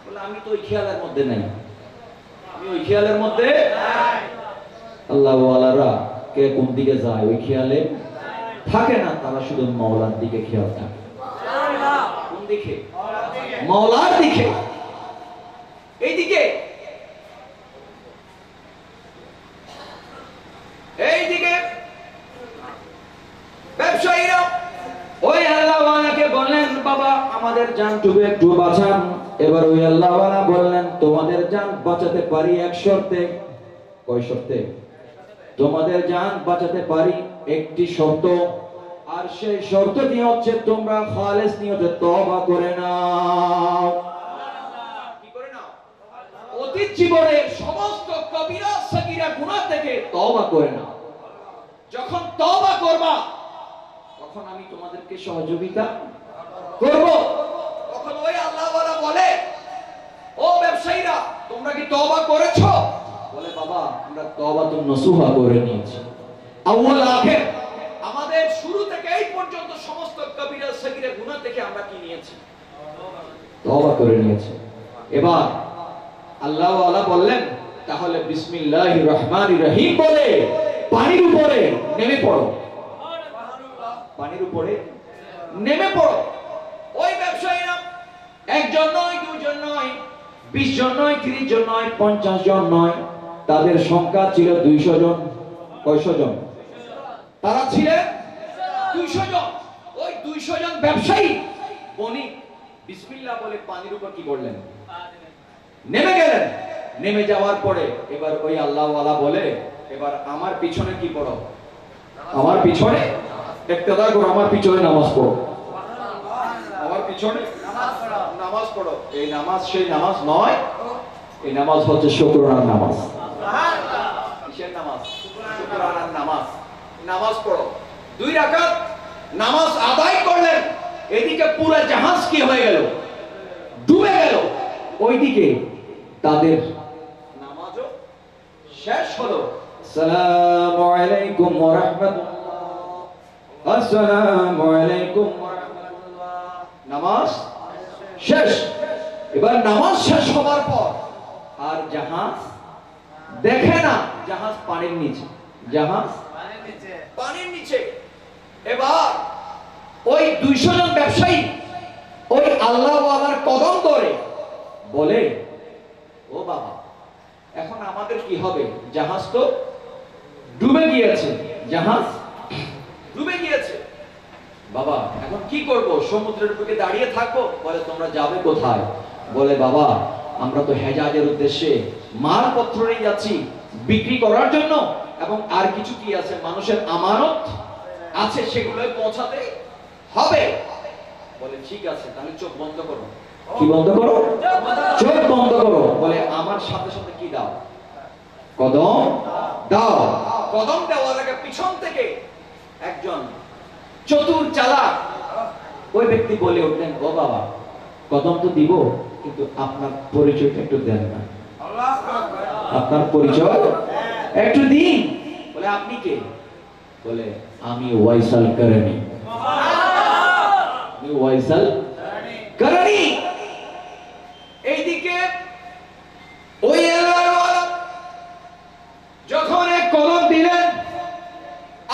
বলে, আমি তো ওই খেয়ালের মধ্যে নাই, আমি ওই খেয়ালের মধ্যে নাই। আল্লাহওয়ালারা কে কোন দিকে যায় ওই খেয়ালে থাকে না, তারা শুধু মাওলার দিকে খেয়াল থাকে। কোন দিকে? মাওলার দিকে। এইদিকে ব্যবসায়ীরা ওই আল্লাহওয়ালাকে বললেন, বাবা আমাদের জান ডুবে, একটু বাঁচান। এবার ওই আল্লাহওয়ালা বললেন, তোমাদের জান বাঁচাতে পারি এক শর্তে। কয় শর্তে? তোমাদের জান বাঁচাতে পারি একটি শর্ত, আর সেই শর্তটি হচ্ছে তোমরা খালেস নিয়তে তওবা করে নাও। কি করে নাও? অতীত জীবনের সমস্ত কবিরা সগীরা গুনাহ থেকে তওবা করে নাও। যখন তওবা করবা, তখন আমি তোমাদেরকে সহযোগিতা করব। তখন ওই আল্লাহওয়ালা বলে, ও ব্যবসায়ীরা, তোমরা কি তওবা করেছো? বলে, বাবা আমরা তওবা তো নসুহা করে নিয়েছি, আউয়াল আখির, আমাদের শুরু থেকে এই পর্যন্ত সমস্ত কবিরা সগীরা গুনাহ থেকে আমরা কি নিয়েছি? তওবা করে নিয়েছি। এবার আল্লাহওয়ালা বললেন, তাহলে বিসমিল্লাহির রহমানির রহিম বলে পানির উপরে নেমে পড়ো, পানির উপরে নেমে পড়ো। ওই ব্যবসায়ীরা একজন নয়, দুজন নয়, 20 জন নয়, 30 জন নয়, 50 জন নয়, তাদের সংখ্যা ছিল 200 জন। কয়শো জন? তারা ছিলেন 200 জন। ওই 200 জন ব্যবসায়ী বণিক বিসমিল্লাহ বলে পানির উপর কি করলেন? নেমে গেলেন। নেমে যাওয়ার পরে এবার ওই আল্লাহওয়ালা বলে, এবার আমার পিছনে কি পড়ো? আমার পিছনে ইক্তেদা করো, আমার পিছনে নামাজ পড়ো, আমার পিছনে নামাজ পড়ো। এই নামাজ সেই নামাজ নয়, এই নামাজ হচ্ছে শুকরানার নামাজ। কিসের নামাজ? শুকরানার নামাজ। নামাজ পড়ো। 2 রাকাত নামাজ আদায় করলেন। এদিকে পুরো জাহাজ কি হয়ে গেল? ডুবে গেল। ওইদিকে তাদের নামাজও শেষ হলো। আসসালামু আলাইকুম ওয়া রাহমাতুল্লাহ, আসসালামু আলাইকুম ওয়া রাহমাতুল্লাহ। নামাজ শেষ। এবার নামাজ শেষ হবার পর আর জাহাজ দেখে না জাহাজ পানির নিচে, জাহাজ পানির নিচে। এবার ওই 200 জন ব্যবসায়ী ওই আল্লাহওয়ালার কদম ধরে বলে, ও বাবা এখন আমাদের কি হবে? জাহাজ তো ডুবে গিয়েছে, জাহাজ ডুবে গিয়েছে। বাবা এখন কি করব? সমুদ্রের বুকে দাঁড়িয়ে থাকবো? বলে তোমরা যাবে কোথায়? বলে বাবা আমরা তো হেজাজের উদ্দেশ্যে মালপত্র নিয়ে যাচ্ছি বিক্রি করার জন্য, এবং আর কিছু কি আছে, মানুষের আমানত আছে, সেগুলো পৌঁছাতে হবে। বলে ঠিক আছে, তাহলে চোখ বন্ধ করো। কি বন্ধ করো? চোখ বন্ধ করো। বলে আমার সাথে সাথে কি দাও? কদম দাও। কদম দেওয়ার আগে পিছন থেকে একজন চতুর চালাক ওই ব্যক্তি বলে উঠলেন, ও বাবা কদম তো দিব, কিন্তু আপনার পরিচয়টা একটু দেন না। আপনার পরিচয় একটু দিন। বলে আপনি কে? বলে আমি ওয়াইসাল করণী। আমি ওয়াইসাল করণী। এইদিকে ওই যখন এক কদম দিলেন,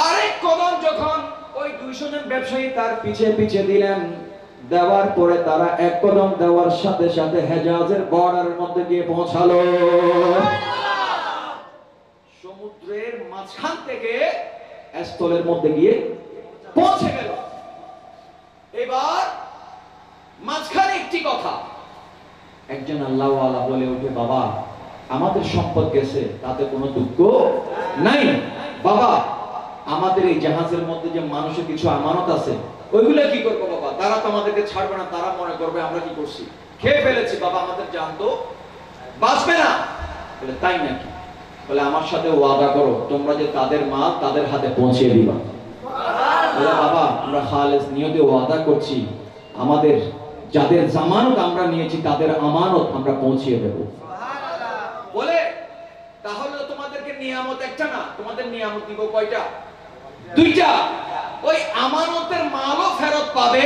আরেক কদম যখন ওই 200 জন ব্যবসায়ী তার পিছে পিছে দিলেন, দেওয়ার পরে তারা এক কদম দেওয়ার সাথে সাথে হেজাজের বর্ডারের মধ্যে গিয়ে পৌঁছালো। সমুদ্রের মাঝখান থেকে স্থলের মধ্যে গিয়ে পৌঁছে গেল। এবার মাঝখানে একটি কথা, একজন আল্লাহওয়ালা বলে ওঠে, বাবা আমাদের সম্পদ গেছে তাতে কোনো দুঃখ নাই। বাবা আমাদের এই জাহাজের মধ্যে যে মানুষের কিছু আমানত আছে ওইগুলো কি করবো বাবা? তারা তো আমাদেরকে ছাড়বে না, তারা মনে করবে আমরা কি করছি, খেয়ে ফেলেছি। বাবা আমাদের জান তো বাঁচবে না। বলে তাই নাকি? বলে আমার সাথে ওয়াদা করো তোমরা যে তাদের মাল তাদের হাতে পৌঁছে দিবা। বলে বাবা আমরা খালেস নিয়তে ওয়াদা করছি, আমাদের যাদের জামানত আমরা নিয়েছি তাদের আমানত আমরা পৌঁছিয়ে দেব। বলে তাহলে তোমাদেরকে নিয়ামত একটা না, তোমাদের নিয়ামত দিব কয়টা? 2টা। ওই আমানতের মালও ফেরত পাবে,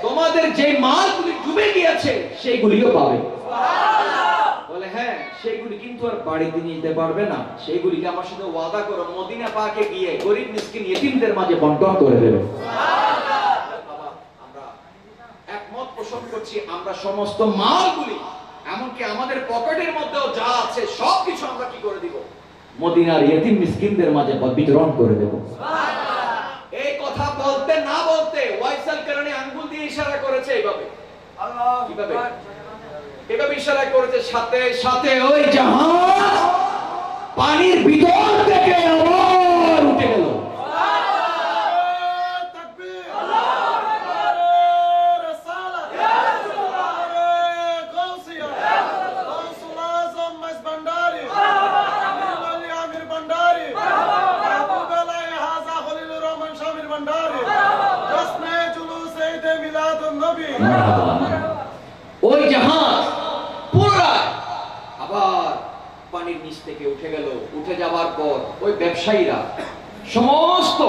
তোমাদের যে মালগুলি ডুবে গিয়েছে সেইগুলিও পাবে। বলে হ্যাঁ সেইগুলি কিন্তু আর বাড়িতে নিয়ে যেতে পারবে না, সেইগুলিকে আমার সাথে ওয়াদা করো মদিনা পাকে গিয়ে গরিব মিসকিন ইতিমদের মাঝে বন্টন করে দেবে। আমরা একমত পোষণ করছি, আমরা সমস্ত মালগুলি এমনকি আমাদের পকেটের মধ্যেও যা আছে সবকিছু আমরা কি করে দিব? মদিনার ইতিম মিসকিনদের মাঝে বিতরণ করে দেব। এই কথা বলতে না বলতে ওয়াইসাল করণী আঙ্গুল দিয়ে ইশারা করেছে এইভাবে। আল্লাহ কিভাবে? এভাবে ইশারা করেছে, সাথে সাথে ওই জাহাজ পানির ভিতর থেকে আবার উঠে গেল। ওই জাহাজ পুরো আবার পানির নিচ থেকে উঠে গেল। উঠে যাওয়ার পর ওই ব্যবসায়ীরা সমস্ত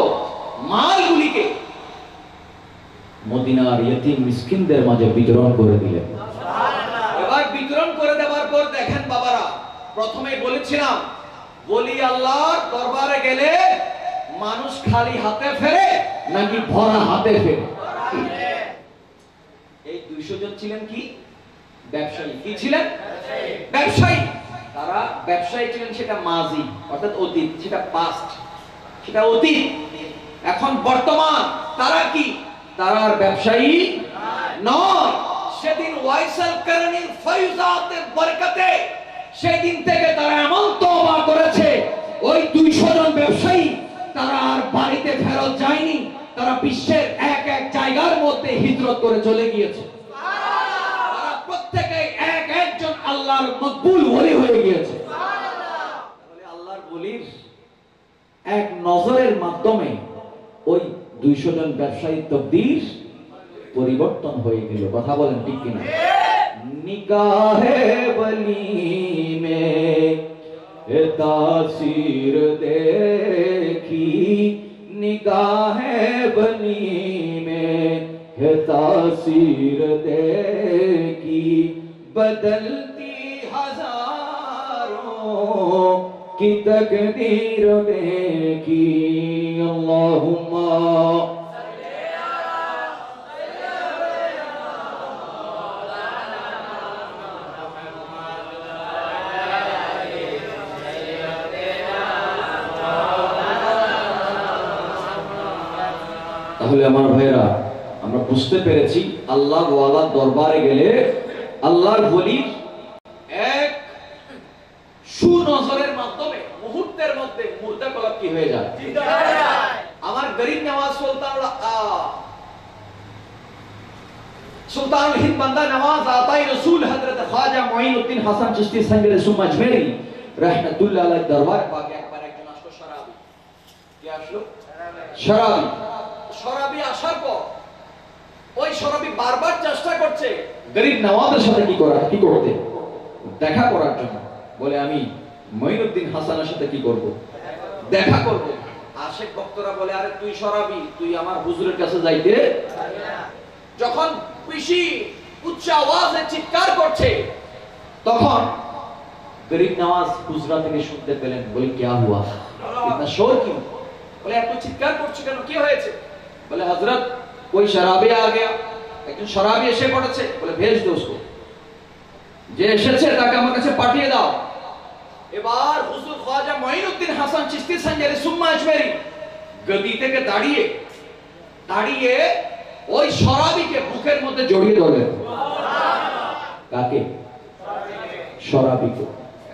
মালগুলিকে মদিনার ইতিম মিসকিনদের মাঝে বিতরণ করে দিলেন। এবার বিতরণ করে দেওয়ার পর দেখেন বাবারা, প্রথমে বলেছিলাম বলি আল্লাহর দরবারে গেলে মানুষ খালি হাতে ফেরে নাকি ভরা হাতে ফেরে? এই 200 জন ছিলেন কি? ব্যবসায়ী। কি ছিলেন? ব্যবসায়ী। তারা ব্যবসায়ী ছিলেন, সেটা মাজি অর্থাৎ অতীত, সেটা পাস্ট, সেটা অতীত। এখন বর্তমান তারা কি? তারা আর ব্যবসায়ী নয়। সেদিন ওয়াইসাল করণীর ফয়জাতের বরকতে সেদিন থেকে তারা এমন তওবা করেছে, ওই 200 জন ব্যবসায়ী তারা আর বাড়িতে ফেরত যায়নি, তারা বিশ্বের এক এক জায়গার মধ্যে হিজরত করে চলে গিয়েছে। তারা প্রত্যেকে এক একজন আল্লাহর মকবুল ওলি হয়ে গিয়েছে। তাহলে আল্লাহর ওলির এক নজরের মাধ্যমে ওই 200 জন ব্যবসায়ী তকদীর পরিবর্তন হয়ে গেল। কথা বলেন ঠিক কিনা? নিগাহে বলি মে तासीर देखी निगाहे बनी में है तासीर देखी बदलती हजारों की तकदीर देखी अल्लाहुम्मा তাহলে আমার ভাইরা আমরা বুঝতে পেরেছি আল্লাহ ওয়ালার দরবারে গেলে আল্লাহর ওলির এক সুনজরের মাধ্যমে মুহূর্তের মধ্যে মুর্দা কলব কি হয়ে যায় আমার গরিব নওয়াজ সুলতানুল হিন্দ বান্দা নওয়াজ আতাই রাসূল হযরত খাজা মুঈনুদ্দিন হাসান চিশতি সাহেবের সুম্মা আজমেরি রাহমাতুল্লাহ আলাইহি দরবার পাকে একবার একজন আসলো শরাবি কি আসলো শরাবি শরাবি আসার পর ওই শরাবি বারবার চেষ্টা করছে গরিব নওয়াজের সাথে কি করতে দেখা করার জন্য বলে আমি মুঈনুদ্দিন হাসানের সাথে কি করব দেখা করব আশেক ভক্তরা বলে আরে তুই শরাবি তুই আমার হুজুরের কাছে যাইতে যখন বেশি উচ্চ আওয়াজে চিৎকার করছে তখন গরিব নওয়াজ হুজরা থেকে শুনতে পেলেন বলে কি হুয়া ইতনা শোর क्यों বলে এত চিৎকার করছো কেন কি হয়েছে বলে হযরত कोई शराबी आ गया একজন শরাবী এসে পড়েছে বলে भेज दो उसको যে এসেছে তাকে আমার কাছে পাঠিয়ে দাও এবার হুজুর খাজা মুঈনুদ্দিন হাসান চিশতি সঞ্জেরি সুম্মা আজমেরি গদি থেকে দাঁড়িয়ে ওই শরাবীকে বুকের মধ্যে জড়িয়ে ধরলেন কাকে শরাবীকে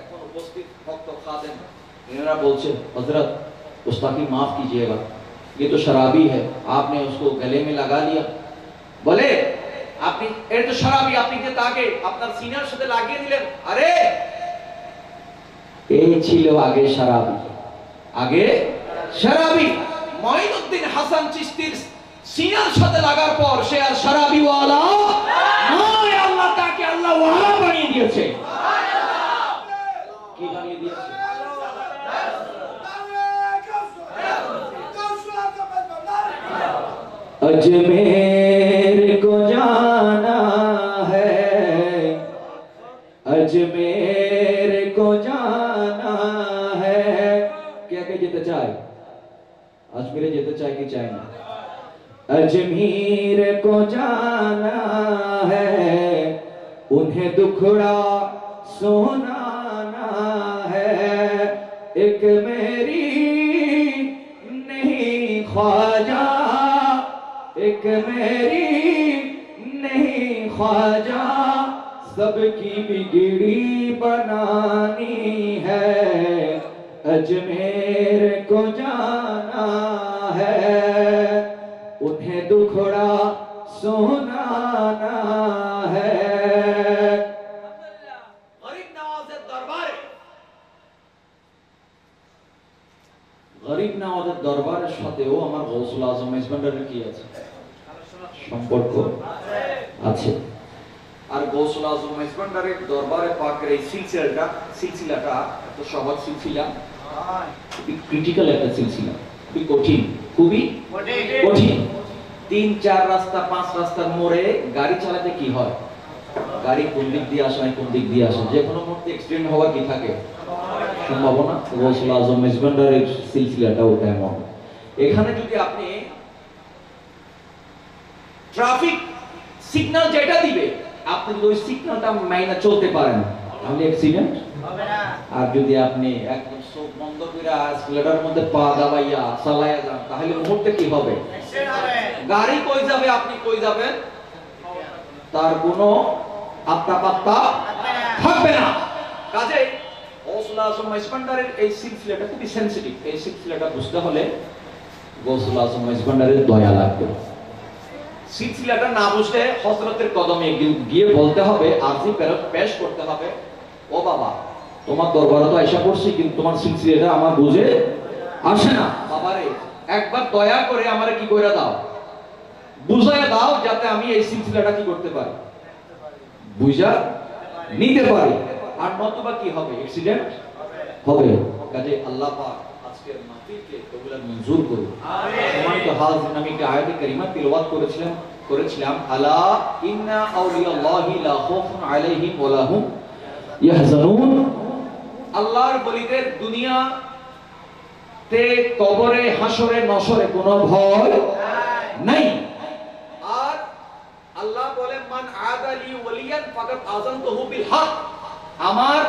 এখন উপস্থিত ভক্ত খাদেম এনারা বলছেন হযরত गुस्ताखी माफ कीजिएगा ये तो शराबी है आपने उसको गले में लगा लिया बोले আপনি এর তো শরাবী আপনি যে তাকে আপনার সিনার সাথে লাগিয়ে দিলেন আরে এই ছিল আগে শরাবী মুঈনুদ্দিন হাসান চিশতির সিনার সাথে লাগার পর সে আর শরাবী ওয়ালা নয় আল্লাহ তাকে আল্লাহ ওয়ালা বানিয়ে দিয়েছে সুবহানাল্লাহ কি বানিয়ে দিয়েছে अजमेर को जाना है अजमेर को जाना है क्या যেতে চায় अजमेर যেতে চায় কি চায় না अजमेर को जाना है उन्हें दुखड़ा सुनाना है एक मेरी नहीं ख्वाजा एक मेरी नहीं ख्वाजा सबकी बिगड़ी बनानी है अजमेर को जाना है उन्हें दुखड़ा सुनाना है गरीब नवाज़ेर दरबारे गरीब नवाज़ेर दरबारेर साथेও আমার গৌসুল আজম মেজবান্ডারের কি আছে সম্পর্ক আছে আর গৌসুল আজম মেজবান্ডারের দরবারে পাকের এই সিলসিলাটা এত সহজ সিলসিলা খুবই ক্রিটিক্যাল একটা সিলসিলা খুবই কঠিন 3-4 রাস্তা 5 রাস্তার মোড়ে গাড়ি চালাতে কি হয় গাড়ি কোন দিক দিয়ে আসে না কোন দিক দিয়ে আসে যে কোনো মুহূর্তে অ্যাক্সিডেন্ট হওয়ার কি থাকে সম্ভাবনা গৌসুল আজম মেজবান্ডারের সিলসিলাটাও তেমন এখানে যদি আপনি ট্রাফিক সিগন্যাল যেটা দিবে আপনি যদি ওই সিগন্যালটা মাইনা চলতে পারেন তাহলে অ্যাক্সিডেন্ট হবে না আর যদি আপনি একদম সব বন্ধ করে অ্যাক্সিলারেটরের মধ্যে পা দাবাইয়া চালায়া যান তাহলে মুহূর্তে কি হবে অ্যাক্সিডেন্ট হবে গাড়ি কই যাবে আপনি কই যাবেন তার কোনো আত্তা পাত্তা থাকবে না কাজেই গৌসুল আজম মেজবান্ডারের এই সিলসিলাটা খুবই সেনসিটিভ এই সিলসিলাটা বুঝতে হলে গৌসুল আজম মেজবান্ডারের দয়া লাগবে সিলসিলাটা না বুঝলে হযরতের কদমে গিয়ে বলতে হবে আরজি পেশ করতে হবে ও বাবা তোমার দরবারে তো আয়েশা পড়ছি কিন্তু তোমার সিলসিলাটা আমার বুঝে আসে না বাবারে একবার দয়া করে আমারে কি কইরা দাও বুঝায়া দাও যাতে আমি এই সিলসিলাটা কি করতে পারি বুঝা নিতে পারি আর নতুবা কি হবে অ্যাক্সিডেন্ট হবে কাজে আল্লাহ পাক আজকের মাহফিলকে কবুল আর মঞ্জুর করুন আমিন সম্মানিত হাজির আমি একটা আয়াতে কারিমা তিলাওয়াত করেছিলাম আলা ইন্না আউলিয়াল্লাহি লা খাউফুন আলাইহিম ওয়া লা হুম ইয়াহজানুন আল্লাহর বলিদের দুনিয়া তে কবরে হাসরে নসরে কোনো ভয় নাই। আর আল্লাহ বলে মান আদালি ওয়ালিয়ান ফাকাত আযানতুহু বিল হক, আমার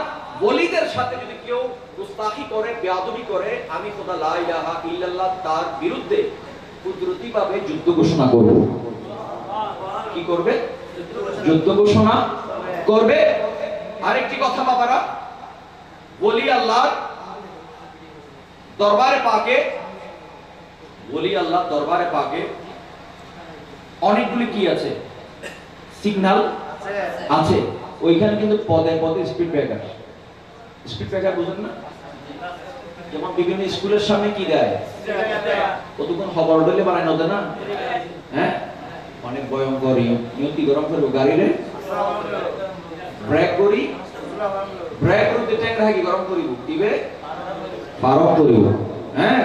ওলিদের সাথে যদি কেউ গুস্তাখি করে বেয়াদবি করে আমি খোদা লা ইলাহা ইল্লাল্লাহ তার বিরুদ্ধে কুদরতিভাবে যুদ্ধ ঘোষণা করব। কি করবে? যুদ্ধ ঘোষণা করবে। আরেকটি কথা বাবারা, ওলি আল্লাহর দরবারে পাকে, ওলি আল্লাহ দরবারে পাকে অনেকগুলি কি আছে? সিগন্যাল আছে। ওইখানে কিন্তু পদে পদে স্পিড ব্রেকার। স্পিড ব্রেকার বুঝেন না? যেমন বিভিন্ন স্কুলের সামনে কি দেয়, কতক্ষণ খবর দিলে বানায় নদে না, হ্যাঁ অনেক ভয়ঙ্কর নিয়তি গরম করবো গাড়িরে ব্রেক করি, ব্রেক করতে ট্যাঙ্ক রাখি গরম করিব দিবে পারক করিব। হ্যাঁ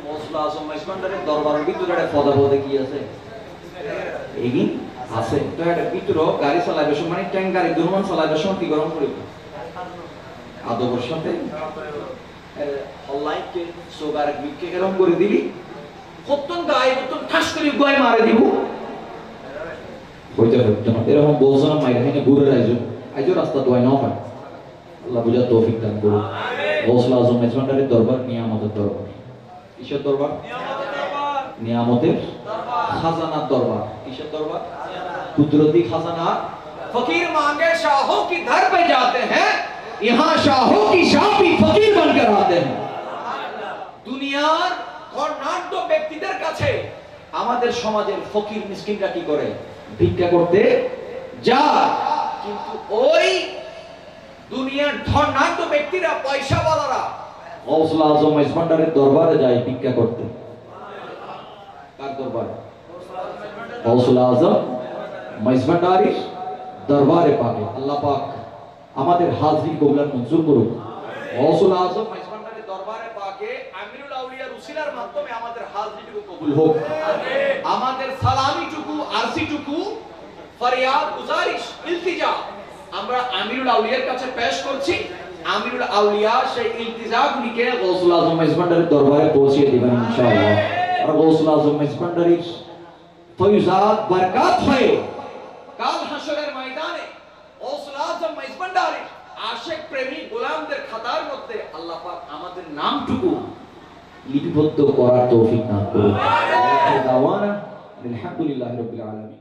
মসলা আসম ইসমান্ডারের দরবারের ভিতরে একটা পদে পদে কি আছে? এগিন আছে। তো একটা ভিতরে গাড়ি চালাবে সময় ট্যাঙ্ক গাড়ি দুর্মান চালাবে সময় কি গরম করিব? আদবের সাথে অনলাইনকে সোগার বিকে গরম করে দিলি কতন গায়ে কতন ঠাস করে গায়ে মারে দিব হইতে হইতে না। এরকম বলছো না মাইরা হেনে ঘুরে আইজো রাস্তা দোয়াই না হয়। আল্লাহ বুঝা তৌফিক দান করুন। গৌসুল আজম মেজবান্ডারের দরবার নিয়ামতের দরবার। কিসের দরবার? নিয়ামতের খাজানার দরবার। কিসের দরবার? কুদরতি খাজানা। फकीर मांगे शाहों की दर पे जाते हैं, यहाँ शाहों की शाह भी फकीर बनकर आते हैं। দুনিয়ার ধনাঢ্য ব্যক্তিদের কাছে আমাদের সমাজের ফকির মিসকিনরা কি করে? ভিক্ষা করতে যায়। কিন্তু ওই দুনিয়ার ধনাঢ্য ব্যক্তিরা পয়সাওয়ালারা গৌসুল আজম মেজবান্ডারের দরবারে যায় ভিক্ষা করতে। কার দরবারে? গৌসুল আজম মেজবান্ডারির দরবারে পাকে। আল্লাহ পাক আমাদের হাজির কবুল মঞ্জুর করুন। গৌসুল আজম মেজবান্ডারির দরবারে পাকে আমিরুল আউলিয়া রুসিলার মাধ্যমে আমাদের হাজিরটুকু কবুল হোক। আমাদের সালামিটুকু আরসিটুকু ফরিয়াদ গুজারিশ ইলতিজা আমরা আমিরুল আউলিয়ার কাছে পেশ করছি। আমিরুল আউলিয়া সেই ইলতিজাগুলিকে গৌসুল আজম মেজবান্ডারির দরবারে পৌঁছিয়ে দিবেন ইনশাআল্লাহ। আর গৌসুল আজম মেজবান্ডারির ফয়জাত বরকত হয়ে কাল হাসরের ময়দানে গৌসুল আজম মেজবান্ডারির আশিক প্রেমী গোলামদের খাতার মধ্যে আল্লাহ পাক আমাদের নামটুকু লিপিবদ্ধ করার তৌফিক দান করুন। দাওয়ানা আলহামদুলিল্লাহি রাব্বিল আলামিন।